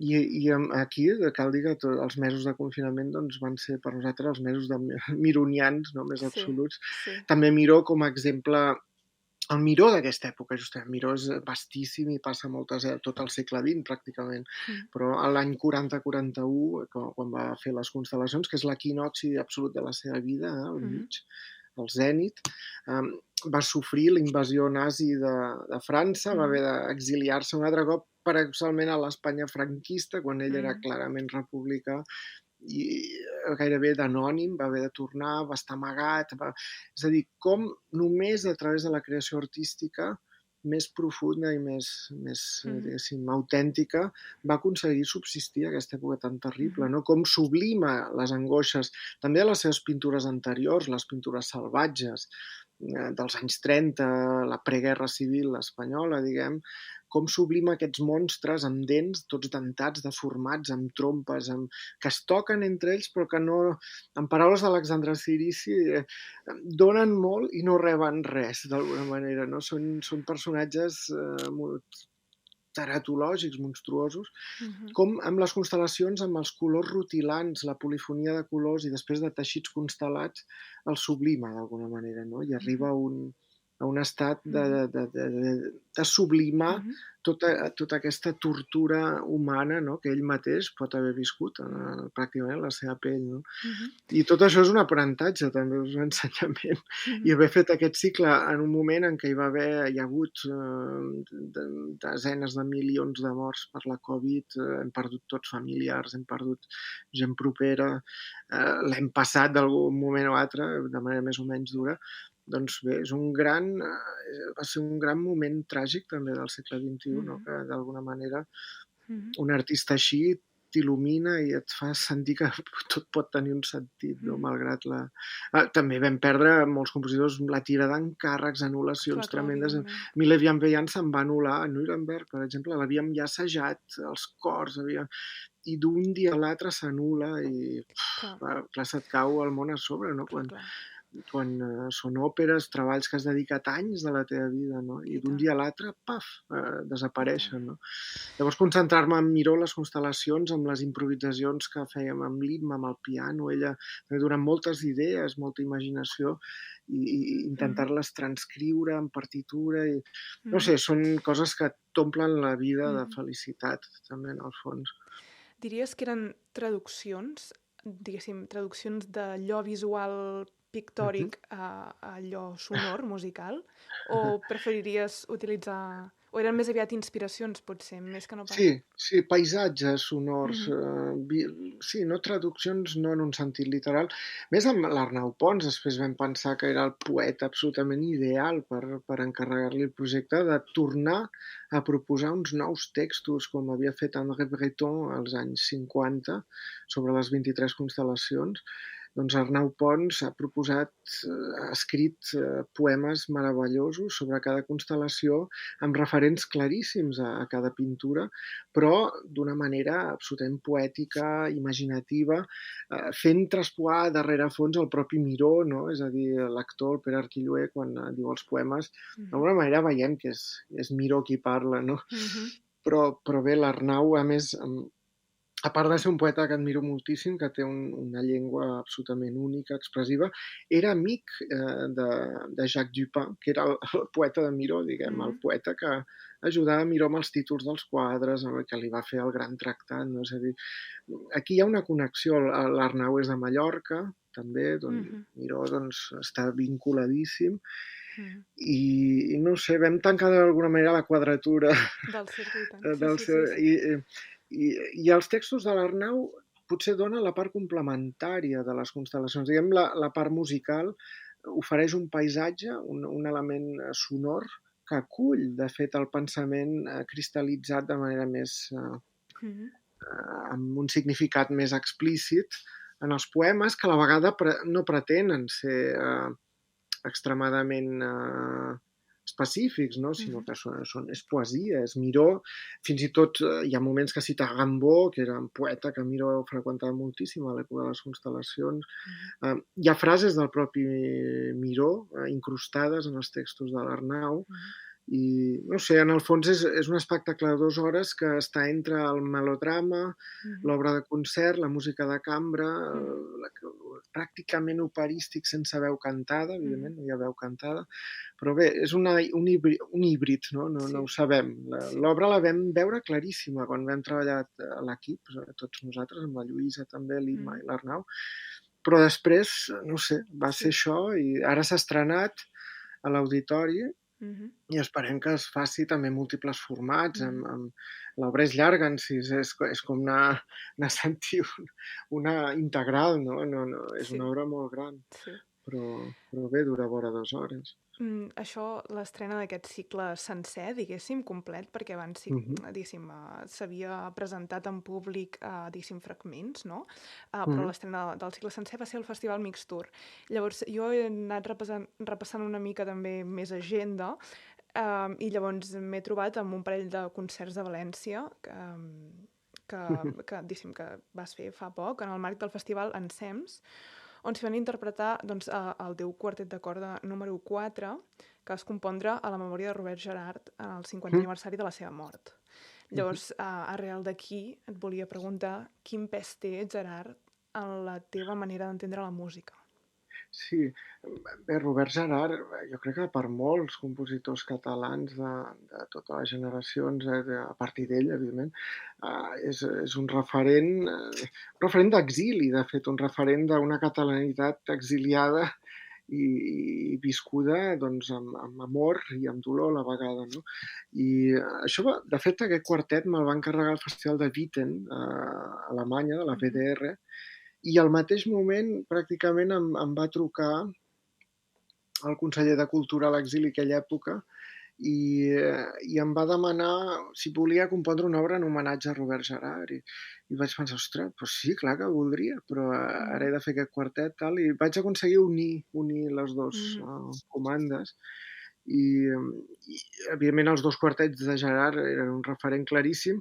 I aquí cal dir que els mesos de confinament doncs, van ser per nosaltres els mesos mironians, no? Més absoluts. També Miró com a exemple. El Miró d'aquesta època, justament, Miró és vastíssim i passa tot el segle XX, pràcticament, però l'any 40-41, quan va fer les constel·lacions, que és l'equinocci absolut de la seva vida, al mig, el zènit, va sofrir la invasió nazi de França, va haver d'exiliar-se un altre cop, paradoxalment, a l'Espanya franquista, quan ell era clarament republicà, i gairebé d'anònim, va haver de tornar, va estar amagat. És a dir, com només a través de la creació artística més profunda i més diguéssim, autèntica va aconseguir subsistir aquesta època tan terrible, no? Com sublima les angoixes, també a les seves pintures anteriors, les pintures salvatges dels anys 30, la preguerra civil espanyola, diguem, com sublima aquests monstres amb dents, tots dentats, deformats, amb trompes, que es toquen entre ells, però que no, en paraules d'Alexandre Cirici, donen molt i no reben res, d'alguna manera. No? Són personatges teratològics, monstruosos, com amb les constel·lacions, amb els colors rutilants, la polifonia de colors i després de teixits constel·lats, el sublima d'alguna manera, no? I arriba a un estat de sublimar tota aquesta tortura humana, no? Que ell mateix pot haver viscut pràcticament en la seva pell. No? I tot això és un aprenentatge, també, és un ensenyament. I haver fet aquest cicle en un moment en què hi ha hagut desenes de milions de morts per la Covid, hem perdut tots familiars, hem perdut gent propera, l'hem passat d'algun moment o altre, de manera més o menys dura. Doncs bé, va ser un gran moment tràgic també del segle XXI, no? Que d'alguna manera un artista així t'il·lumina i et fa sentir que tot pot tenir un sentit, no? Malgrat la... també vam perdre molts compositors, la tira d'encàrrecs, anul·lacions tremendes. Miller Jan se'n va anul·lar a Nuremberg, per exemple, l'havíem ja assajat, els cors, i d'un dia a l'altre s'anul·la i clar, se't cau el món a sobre, no? Quan són òperes, treballs que has dedicat anys de la teva vida, no? I d'un dia a l'altre, paf, desapareixen, no? Llavors, concentrar-me en Miró, les constel·lacions, amb les improvisacions que fèiem amb l'himne, amb el piano, ella donant moltes idees, molta imaginació, i intentar-les transcriure en partitura. No sé, són coses que t'omplen la vida de felicitat, també, en el fons. Diries que eren traduccions, diguéssim, traduccions d'allò visual pictòric a allò sonor, musical? O preferiries utilitzar... O eren més aviat inspiracions, potser, més que no pas... Sí, paisatges sonors. Sí, no traduccions, no en un sentit literal. Més amb l'Arnau Pons, després vam pensar que era el poeta absolutament ideal per encarregar-li el projecte de tornar a proposar uns nous textos, com havia fet André Breton als anys 50, sobre les 23 constel·lacions. Doncs Arnau Pons ha escrit poemes meravellosos sobre cada constel·lació, amb referents claríssims a cada pintura, però d'una manera absolutament poètica, imaginativa, fent traspuar darrere fons el propi Miró, no? És a dir, l'actor, el Pere Arquilloé, quan diu els poemes, d'alguna manera veiem que és Miró qui parla, no? Però bé, l'Arnau, a més... A part de ser un poeta que admiro moltíssim, que té una llengua absolutament única, expressiva, era amic de Jacques Dupin, que era el poeta de Miró, diguem, el poeta que ajudava Miró amb els títols dels quadres, que li va fer el gran tractat. No? És a dir, aquí hi ha una connexió. L'Arnau és de Mallorca, també, Miró està vinculadíssim, i no sé, vam tancar d'alguna manera la quadratura del cercle. I els textos de l'Arnau potser donen la part complementària de les constel·lacions. Diguem, la part musical ofereix un paisatge, un element sonor que acull, de fet, el pensament cristal·litzat de manera més... amb un significat més explícit en els poemes, que a la vegada no pretenen ser extremadament... específics, no? Sinó que és poesia, és Miró. Fins i tot hi ha moments que cita Rimbaud, que era un poeta que Miró freqüentava moltíssim a l'època de les constel·lacions. Hi ha frases del propi Miró incrustades en els textos de l'Arnau, i no sé, en el fons és un espectacle de 2 hores que està entre el melodrama, l'obra de concert, la música de cambra, pràcticament operístic sense veu cantada, evidentment, no hi ha veu cantada, però bé, és un híbrid, no ho sabem. L'obra la vam veure claríssima quan vam treballar a l'equip, tots nosaltres, amb la Lluïsa també, l'Imma i l'Arnau, però després, no sé, va ser això i ara s'ha estrenat a l'auditori i esperem que es faci també múltiples formats. L'obra és llarga en si, és com anar a sentir una integral, no? És una obra molt gran, però bé, dura vora 2 hores. Això, l'estrena d'aquest cicle sencer, diguéssim, complet, perquè abans, diguéssim, s'havia presentat en públic, diguéssim, fragments, no? Però l'estrena del cicle sencer va ser el Festival Mixtur. Llavors, jo he anat repassant una mica també més agenda, i llavors m'he trobat amb un parell de concerts de València que diguéssim, que vas fer fa poc, en el marc del festival Ensems, on s'hi van interpretar doncs, el Déu quartet de corda número 4, que es compondre a la memòria de Robert Gerhard en el 50è aniversari de la seva mort. Llavors, arrel d'aquí, et volia preguntar quin pes té Gerhard en la teva manera d'entendre la música. Sí, bé, Robert Gerhard, jo crec que per molts compositors catalans de totes les generacions, a partir d'ell, evidentment, és un referent d'exili, de fet, un referent d'una catalanitat exiliada i viscuda doncs, amb amor i amb dolor a la vegada. No? I això, de fet, aquest quartet me'l va encarregar al Festival de Witten, a Alemanya, de la WDR, i al mateix moment pràcticament em va trucar el conseller de Cultura a l'exili aquella època i em va demanar si volia compondre una obra en homenatge a Robert Gerhard i vaig pensar, ostres, doncs sí, clar que voldria, però ara he de fer aquest quartet tal, i vaig aconseguir unir les dues comandes i evidentment els dos quartets de Gerhard eren un referent claríssim,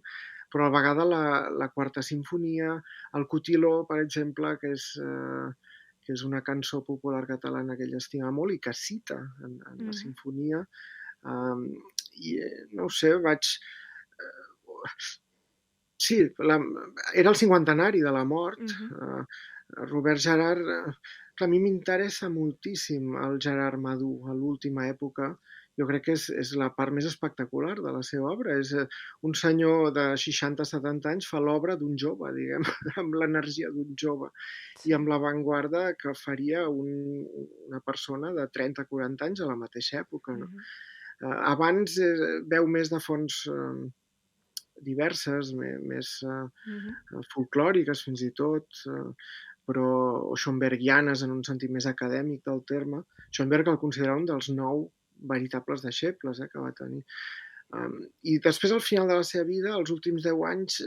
però a la vegada la quarta sinfonia, el Cotiló, per exemple, que és una cançó popular catalana que ell estima molt i que cita en la sinfonia. I no ho sé, Sí, era el 50º de la mort. Robert Gerhard, clar, a mi m'interessa moltíssim el Gerhard madur a l'última època. Jo crec que és la part més espectacular de la seva obra. És un senyor de 60-70 anys fa l'obra d'un jove, diguem, amb l'energia d'un jove i amb l'avantguarda que faria una persona de 30-40 anys a la mateixa època. No? Abans veu més de fonts diverses, més folclòriques fins i tot, però o schoenbergianes en un sentit més acadèmic del terme. Schoenberg el considera un dels 9 veritables deixebles que va tenir. I després, al final de la seva vida, els últims 10 anys,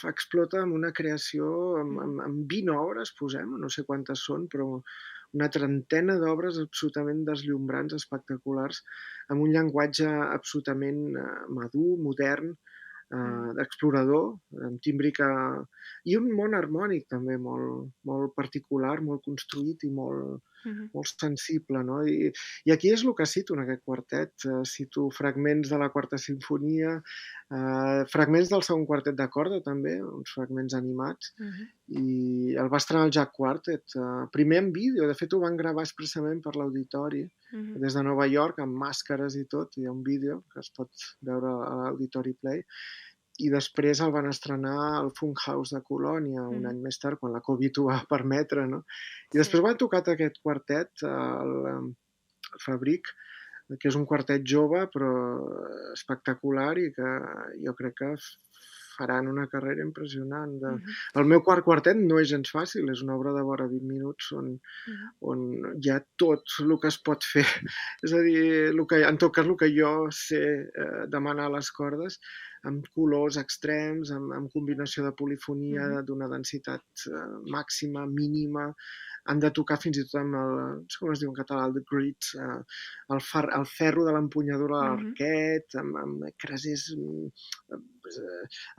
explota amb una creació, amb 20 obres, posem, no sé quantes són, però una trentena d'obres absolutament deslumbrants, espectaculars, amb un llenguatge absolutament madur, modern, d'explorador, amb tímbrica, i un món harmònic també molt particular, molt construït i molt sensible. No? I aquí és el que cito en aquest quartet. Cito fragments de la quarta sinfonia, fragments del segon quartet de corda també, uns fragments animats, i el va estrenar el Jack Quartet, primer en vídeo, de fet ho van gravar expressament per l'auditori, des de Nova York, amb màscares i tot, hi ha un vídeo que es pot veure a l'Auditori Play, i després el van estrenar al Funkhaus de Colònia un any més tard, quan la Covid ho va permetre, no? I després ho han tocat aquest quartet al Fabric, que és un quartet jove però espectacular i que jo crec que faran una carrera impressionant. El meu quart quartet no és gens fàcil, és una obra de vora 20 minuts on hi ha tot el que es pot fer. És a dir, en tot cas, el que jo sé demanar a les cordes, amb colors extrems, amb combinació de polifonia d'una densitat màxima, mínima, han de tocar fins i tot amb no sé com es diu en català, el grits, el ferro de l'empunyadura de l'arquet, amb crasers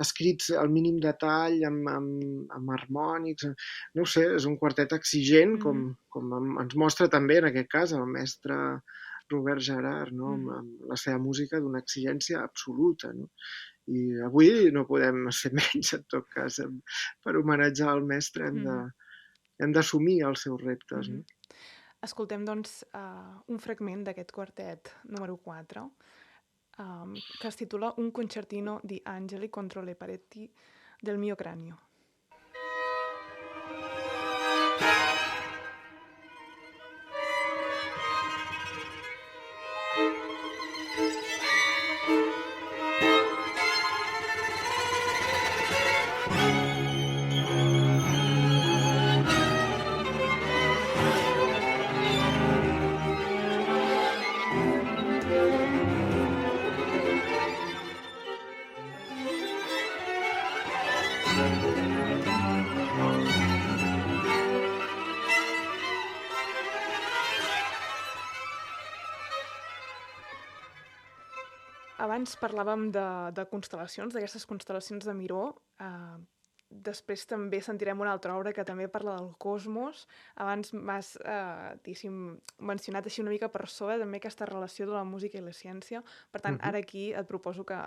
escrits al mínim detall, amb harmònics. No ho sé, és un quartet exigent, com ens mostra també, en aquest cas, el mestre Robert Gerhard, no? Amb la seva música d'una exigència absoluta. No? I avui no podem ser menys, en tot cas. Per homenatjar el mestre hem d'assumir els seus reptes. No? Escoltem, doncs, un fragment d'aquest quartet número 4, que es titula Un concertino di Angeli contro le pareti del mio cranio. Abans parlàvem de constel·lacions, d'aquestes constel·lacions de Miró, després també sentirem una altra obra que també parla del cosmos. Abans m'has mencionat així una mica per sobre també aquesta relació de la música i la ciència. Per tant, ara aquí et proposo que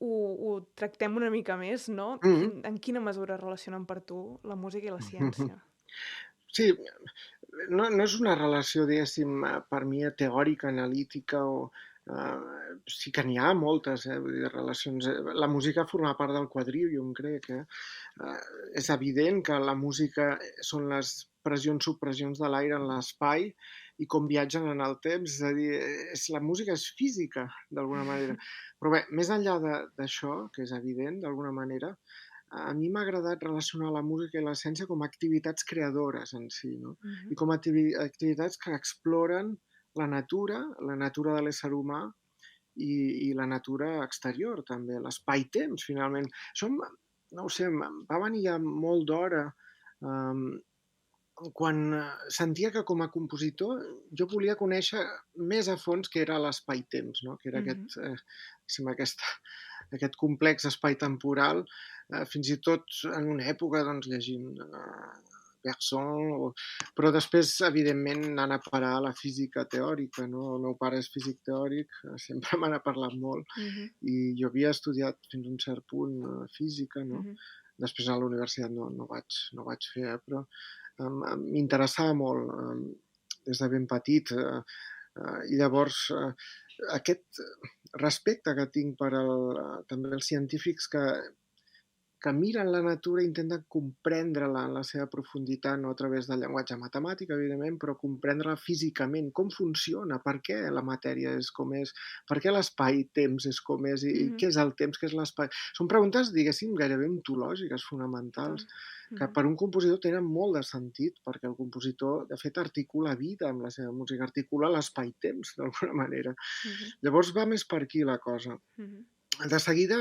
ho tractem una mica més, no? En quina mesura relacionen per tu la música i la ciència? Sí, no és una relació, diguéssim, per mi teòrica, analítica o... sí que n'hi ha moltes, vull dir, relacions. La música forma part del quadrivium, crec. És evident que la música són les pressions, subpressions de l'aire en l'espai i com viatgen en el temps, és a dir, la música és física, d'alguna manera. Però bé, més enllà d'això, que és evident, d'alguna manera, a mi m'ha agradat relacionar la música i la ciència com a activitats creadores en si, no? I com a activitats que exploren la natura de l'ésser humà i la natura exterior, també, l'espai-temps, finalment. Això, no ho sé, va venir ja molt d'hora quan sentia que com a compositor jo volia conèixer més a fons què era l'espai-temps, no? Que era aquest complex espai-temporal, fins i tot en una època doncs, llegint Bergson, però després, evidentment, anant a parar a la física teòrica. No? El meu pare és físic teòric, sempre me n'ha parlat molt, i jo havia estudiat fins a un cert punt física, no? Després a la universitat no vaig fer, però m'interessava molt des de ben petit. I llavors aquest respecte que tinc per també els científics que miren la natura i intenten comprendre-la en la seva profunditat, no a través del llenguatge matemàtic, evidentment, però comprendre-la físicament, com funciona, per què la matèria és com és, per què l'espai-temps és com és, i què és el temps, què és l'espai. Són preguntes, diguéssim, gairebé ontològiques, fonamentals, que per un compositor tenen molt de sentit, perquè el compositor, de fet, articula vida amb la seva música, articula l'espai-temps, d'alguna manera. Llavors va més per aquí la cosa. De seguida,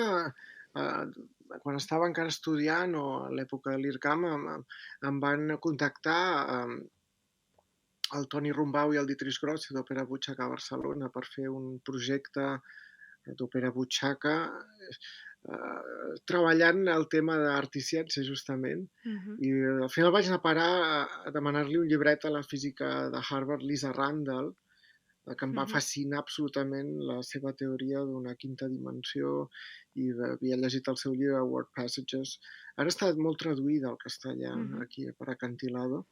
quan estava encara estudiant o a l'època de l'IRCAM, em van contactar el Toni Rumbau i el Dietrich Grossi d'Òpera Butxaca a Barcelona per fer un projecte d'òpera butxaca treballant el tema d'art i ciència, justament. I al final vaig anar a parar a demanar-li un llibret a la física de Harvard, Lisa Randall, que em va fascinar absolutament la seva teoria d'una quinta dimensió, i havia llegit el seu llibre Word Passages. Ara està molt traduïda al castellà aquí per Acantilado,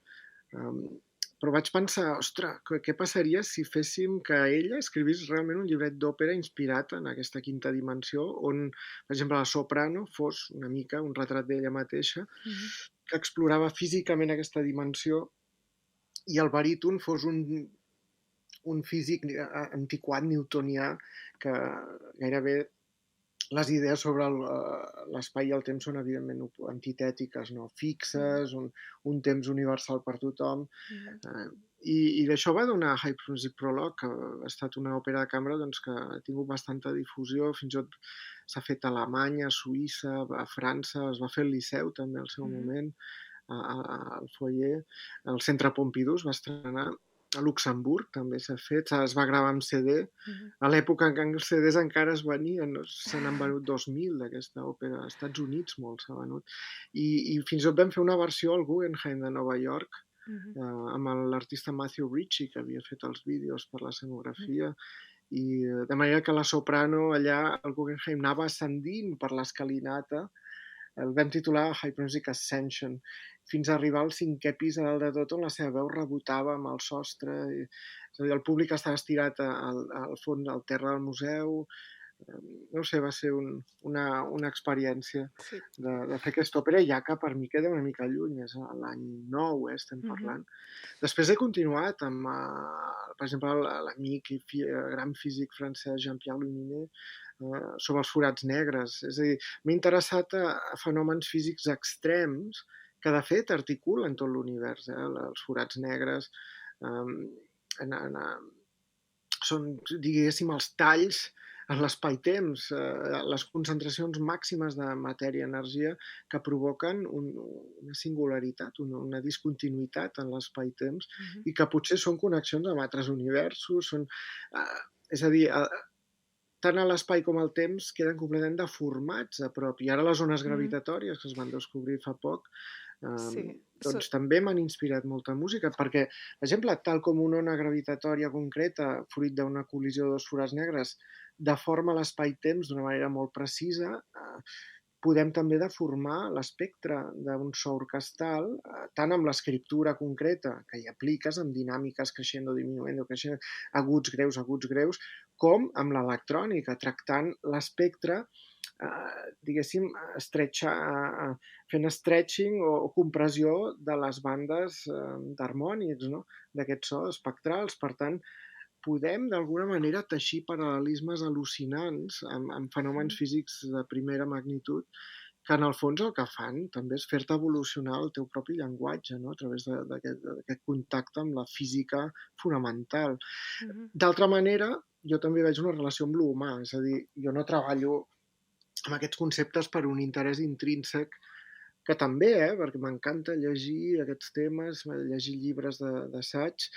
però vaig pensar, ostres, què passaria si féssim que ella escrivís realment un llibret d'òpera inspirat en aquesta quinta dimensió, on, per exemple, la soprano fos una mica un retrat d'ella mateixa, que explorava físicament aquesta dimensió, i el baríton fos un físic antiquat newtonià, que gairebé les idees sobre l'espai i el temps són evidentment antitètiques, no? Fixes, un temps universal per tothom. I d'això va donar High Frequency Prologue, que ha estat una òpera de cambra doncs, que ha tingut bastanta difusió, fins i tot s'ha fet a Alemanya, a Suïssa, a França, es va fer al Liceu també al seu moment, al foyer, al Centre Pompidou es va estrenar, a Luxemburg també s'ha fet, es va gravar amb CD, a l'època en què els CDs encara es venien, se n'han venut 2.000 d'aquesta òpera, als Estats Units molt s'ha venut, i fins i tot vam fer una versió al Guggenheim de Nova York, amb l'artista Matthew Ricci, que havia fet els vídeos per l'escenografia, i de manera que la soprano allà al Guggenheim anava ascendint per l'escalinata. El vam titular High Music Ascension, fins a arribar al 5è pis a dalt de tot, on la seva veu rebotava amb el sostre. És a dir, el públic estava estirat al fons, al terra del museu. No sé, va ser una experiència de fer aquesta òpera, ja que per mi queda una mica lluny, és l'any 9, estem parlant. Després he continuat amb, per exemple, l'amic i gran físic francès Jean-Pierre Luminet, sobre els forats negres. És a dir, m'he interessat a fenòmens físics extrems que, de fet, articulen tot l'univers. Els forats negres són, diguéssim, els talls en l'espai-temps, les concentracions màximes de matèria i energia que provoquen una singularitat, una discontinuïtat en l'espai-temps, i que potser són connexions amb altres universos. És a dir, tant a l'espai com al temps queden completament deformats a prop. I ara les ones gravitatòries, que es van descobrir fa poc, Sí. doncs també m'han inspirat molta música, perquè, per exemple, tal com una ona gravitatòria concreta, fruit d'una col·lisió de dos forats negres, deforma l'espai-temps d'una manera molt precisa, podem també deformar l'espectre d'un so orquestral, tant amb l'escriptura concreta, que hi apliques, amb dinàmiques creixent o diminuent, aguts, greus, com amb l'electrònica, tractant l'espectre, diguéssim, fent stretching o compressió de les bandes d'harmònics, no? D'aquests so espectrals. Per tant, podem d'alguna manera teixir paral·lelismes al·lucinants amb fenòmens físics de primera magnitud, que en el fons el que fan també és fer-te evolucionar el teu propi llenguatge, no? A través d'aquest contacte amb la física fonamental. D'altra manera, jo també veig una relació amb l'humà, és a dir, jo no treballo amb aquests conceptes per un interès intrínsec, que també, perquè m'encanta llegir aquests temes, llegir llibres d'assaig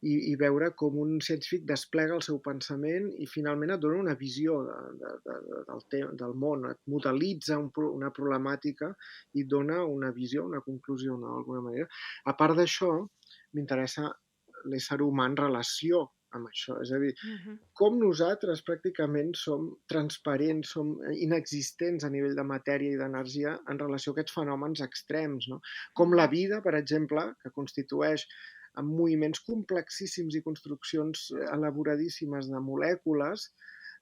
i veure com un científic desplega el seu pensament i finalment et dona una visió del món, et modelitza una problemàtica i et dona una visió, una conclusió, no, d'alguna manera. A part d'això, m'interessa l'ésser humà en relació amb això, és a dir, com nosaltres pràcticament som transparents, som inexistents a nivell de matèria i d'energia en relació a aquests fenòmens extrems, no? Com la vida, per exemple, que constitueix amb moviments complexíssims i construccions elaboradíssimes de molècules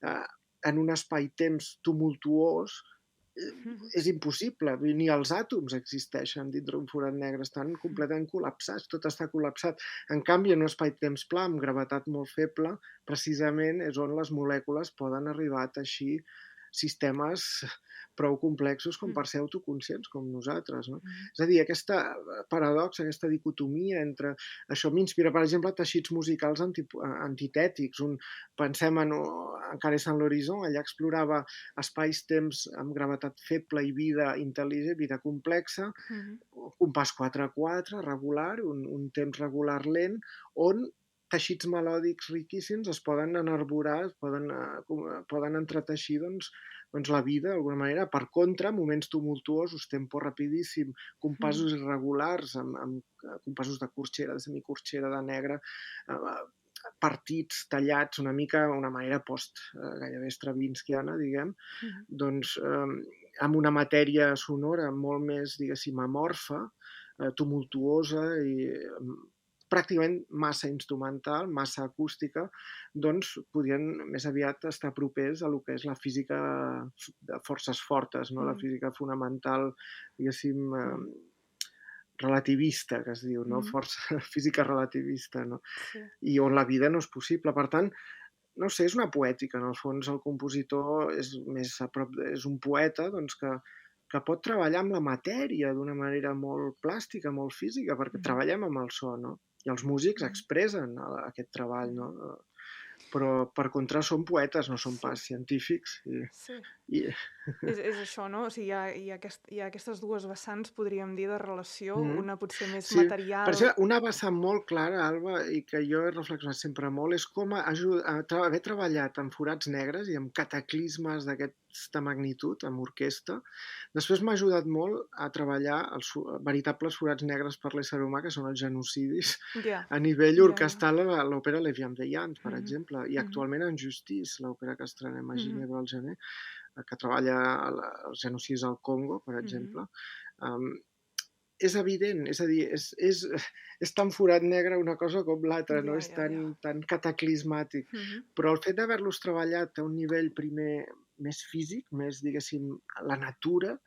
en un espai-temps tumultuós, és impossible, ni els àtoms existeixen dintre un forat negre, estan completament col·lapsats, tot està col·lapsat. En canvi, en un espai-temps pla amb gravetat molt feble, precisament és on les molècules poden arribar a teixir sistemes prou complexos com per ser autoconscients com nosaltres, no? És a dir, aquesta paradoxa, aquesta dicotomia entre això m'inspira, per exemple, teixits musicals antitètics. Pensem en Encara Saint l'Horizon, allà explorava espais-temps amb gravetat feble i vida intel·ligent, vida complexa, compàs 4/4, regular, un temps regular lent, on teixits melòdics riquíssims es poden enarborar, poden entreteixir la vida d'alguna manera. Per contra, moments tumultuosos, tempo rapidíssim, compassos irregulars, amb compassos de corxera, de semicorxera, de negre, partits, tallats, una manera gairebé stravinskiana, diguem, doncs amb una matèria sonora molt més, diguéssim, amorfa, tumultuosa i pràcticament massa instrumental, massa acústica, doncs podrien més aviat estar propers a lo que és la física de forces fortes, no? La física fonamental, diguéssim, relativista, que es diu, no? Força física relativista, no? I on la vida no és possible. Per tant, no sé, és una poètica, en el fons el compositor és més a prop, és un poeta doncs, que pot treballar amb la matèria d'una manera molt plàstica, molt física, perquè treballem amb el so, no? I els músics expressen aquest treball, no? Però, per contra, són poetes, no són pas científics. És això, no? O sigui, hi ha aquestes dues vessants, podríem dir, de relació, una potser més Sí, material... per exemple, una vessant molt clara, Alba, i que jo he reflexionat sempre molt, és com haver treballat amb forats negres i amb cataclismes d'aquesta magnitud, amb orquestra. Després m'ha ajudat molt a treballar els veritables forats negres per l'ésser humà, que són els genocidis, a nivell orquestral a l'òpera Les Bienveillants, per exemple, i actualment en Justice, l'òpera que estrenem a Ginebra al gener, que treballa els genocidis al Congo, per exemple. És evident, és a dir, és tan forat negre una cosa com l'altra, no és tan cataclismàtic. Però el fet d'haver-los treballat a un nivell primer més físic, més, diguéssim, la natura,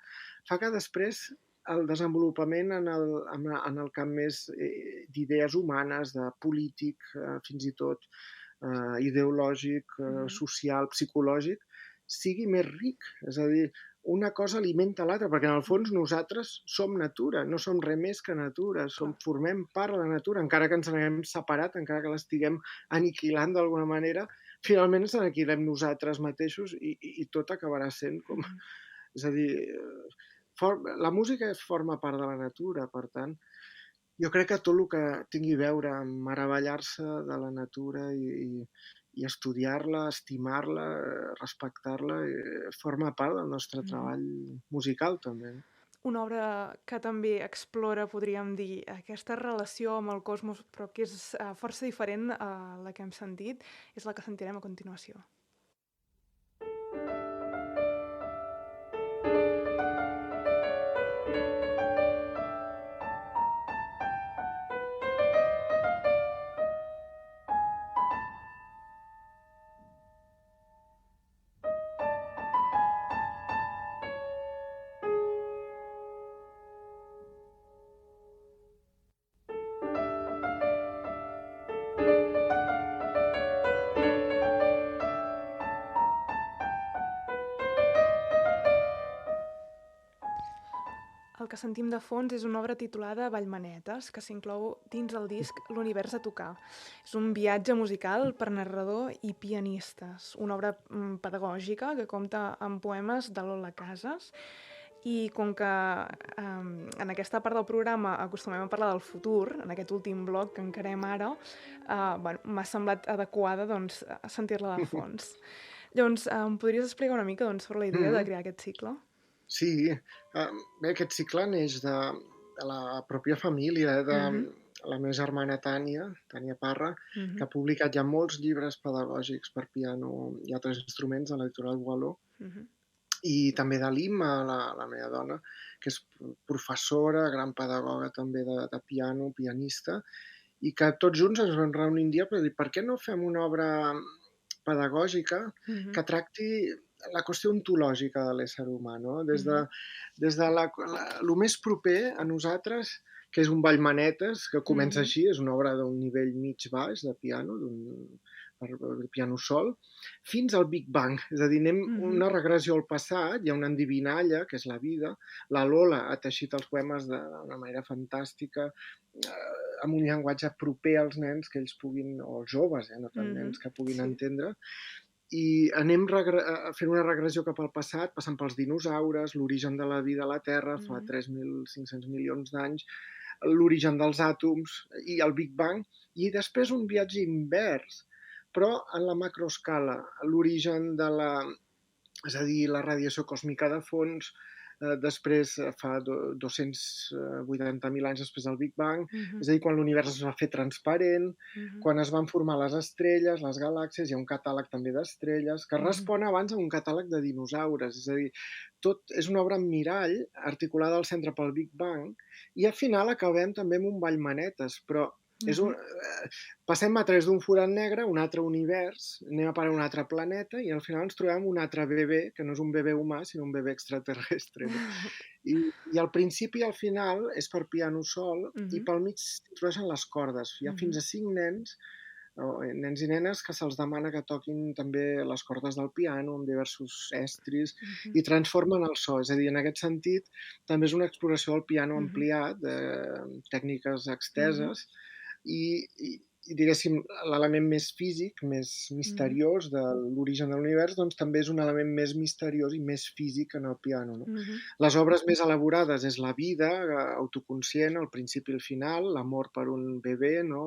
fa que després el desenvolupament en el camp més d'idees humanes, de polític, fins i tot ideològic, social, psicològic, sigui més ric. És a dir, una cosa alimenta l'altra, perquè en el fons nosaltres som natura, no som res més que natura, formem part de la natura, encara que ens n'haguem separat, encara que l'estiguem aniquilant d'alguna manera, finalment ens aniquilem nosaltres mateixos i tot acabarà sent com... És a dir, la música forma part de la natura, per tant, jo crec que tot el que tingui a veure amb meravellar-se de la natura i estudiar-la, estimar-la, respectar-la, forma part del nostre treball musical també. Una obra que també explora, podríem dir, aquesta relació amb el cosmos, però que és força diferent a la que hem sentit, és la que sentirem a continuació. El que sentim de fons és una obra titulada Vallmanetes, que s'inclou dins el disc L'univers a tocar. És un viatge musical per narrador i pianistes, una obra pedagògica que compta amb poemes de Lola Casas, i com que en aquesta part del programa acostumem a parlar del futur, en aquest últim bloc que encarem ara, m'ha semblat adequada sentir-la de fons. Llavors, em podries explicar una mica sobre la idea de crear aquest cicle? Sí, bé, aquest cicle neix de la pròpia família de la meva germana Tània Parra, que ha publicat ja molts llibres pedagògics per piano i altres instruments a l'editorial Boileau, i també de l'Imma, la meva dona, que és professora, gran pedagoga també de piano, pianista, i que tots junts ens vam reunir un dia per dir per què no fem una obra pedagògica que tracti la qüestió ontològica de l'ésser humà, no? Des de lo més proper a nosaltres, que és un Vallmanetes, que comença així, és una obra d'un nivell mig-baix de piano, per piano sol, fins al Big Bang. És a dir, anem una regressió al passat, hi ha una endivinalla, que és la vida. La Lola ha teixit els poemes d'una manera fantàstica, amb un llenguatge proper als nens que ells puguin, o els joves, no tant nens, que puguin entendre. I anem fent una regressió cap al passat, passant pels dinosaures, l'origen de la vida a la Terra fa 3.500 milions d'anys, l'origen dels àtoms i el Big Bang, i després un viatge invers, però en la macroescala, l'origen de és a dir, la radiació còsmica de fons, després fa 280.000 anys després del Big Bang, és a dir, quan l'univers es va fer transparent, quan es van formar les estrelles, les galàxies, hi ha un catàleg també d'estrelles, que respon abans a un catàleg de dinosaures, és a dir, tot és una obra en mirall, articulada al centre pel Big Bang, i al final acabem també amb un Vallmanetes, però passem a través d'un forat negre, un altre univers, anem a parar a un altre planeta i al final ens trobem un altre bebè, que no és un bebè humà, sinó un bebè extraterrestre. No? I al principi i al final és per piano sol i pel mig s'introdueixen les cordes. Hi ha fins a 5 nens i nenes que se'ls demana que toquin també les cordes del piano amb diversos estris i transformen el so. És a dir, en aquest sentit, també és una exploració del piano ampliat, de tècniques exteses, i diguéssim, l'element més físic, més misteriós de l'origen de l'univers, doncs també és un element més misteriós i més físic en el piano. No? Les obres més elaborades és la vida autoconscient, el principi i el final, l'amor per un bebè, no?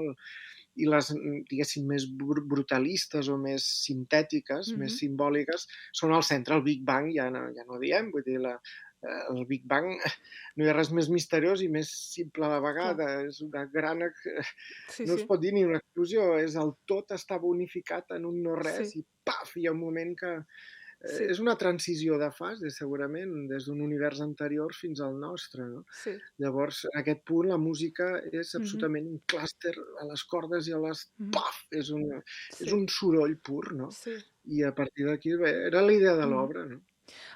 I les, diguéssim, més brutalistes o més sintètiques, més simbòliques, són al centre. El Big Bang ja no diem, vull dir, el Big Bang no hi ha res més misteriós i més simple a la vegada. És una gran... No es pot dir ni una explosió, és el tot està bonificat en un no-res i paf, hi ha un moment que... És una transició de fase, segurament, des d'un univers anterior fins al nostre. No? Llavors, en aquest punt, la música és absolutament un clúster a les cordes i a les... Paf! És un soroll pur, no? I a partir d'aquí, era la idea de l'obra, no?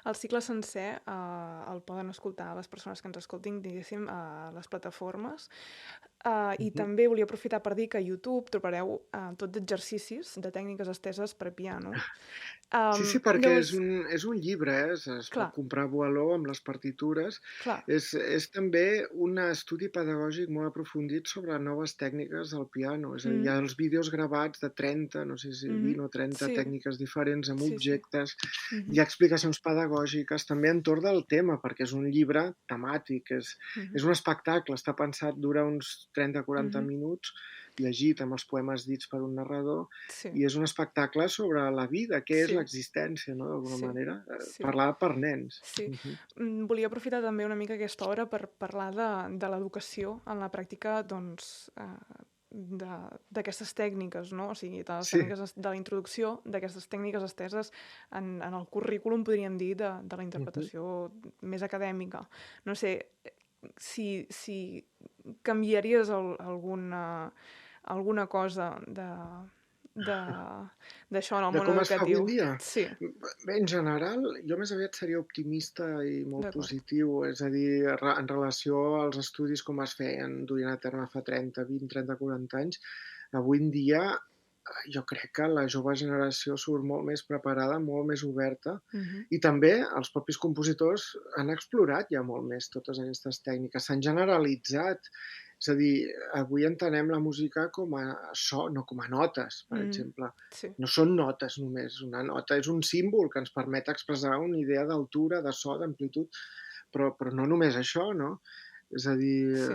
El cicle sencer el poden escoltar les persones que ens escoltin, diguéssim, a les plataformes. I també volia aprofitar per dir que a YouTube trobareu tot d'exercicis de tècniques esteses per piano. Sí, perquè és un llibre, es pot comprar a Boileau amb les partitures. És també un estudi pedagògic molt aprofundit sobre noves tècniques del piano. És a dir, hi ha els vídeos gravats de 30, no sé si 20 o 30 tècniques diferents amb objectes. Hi ha explicacions pedagògiques també entorn del tema, perquè és un llibre temàtic, és un espectacle, està pensat, dura uns 30-40 minuts, llegit amb els poemes dits per un narrador, Sí, i és un espectacle sobre la vida, què és sí, l'existència, no?, d'alguna sí, manera, sí. parlada per nens. Sí. Volia aprofitar també una mica aquesta hora per parlar de l'educació en la pràctica, doncs, d'aquestes tècniques, no? O sigui, de les Sí. tècniques de la introducció, d'aquestes tècniques esteses en el currículum, podríem dir, de la interpretació més acadèmica. No sé, si canviaries alguna cosa d'això en el De món com es fa avui educatiu. en dia? Sí, Bé, en general, jo més aviat seria optimista i molt d'acord. positiu, és a dir, en relació als estudis com es feien, duien a terme fa 30, 20, 30, 40 anys, avui en dia jo crec que la jove generació surt molt més preparada, molt més oberta, i també els propis compositors han explorat ja molt més totes aquestes tècniques, s'han generalitzat. És a dir, avui entenem la música com a so, no com a notes, per exemple. Sí. No són notes només, una nota és un símbol que ens permet expressar una idea d'altura, de so, d'amplitud, però no només això, no? És a dir, Sí.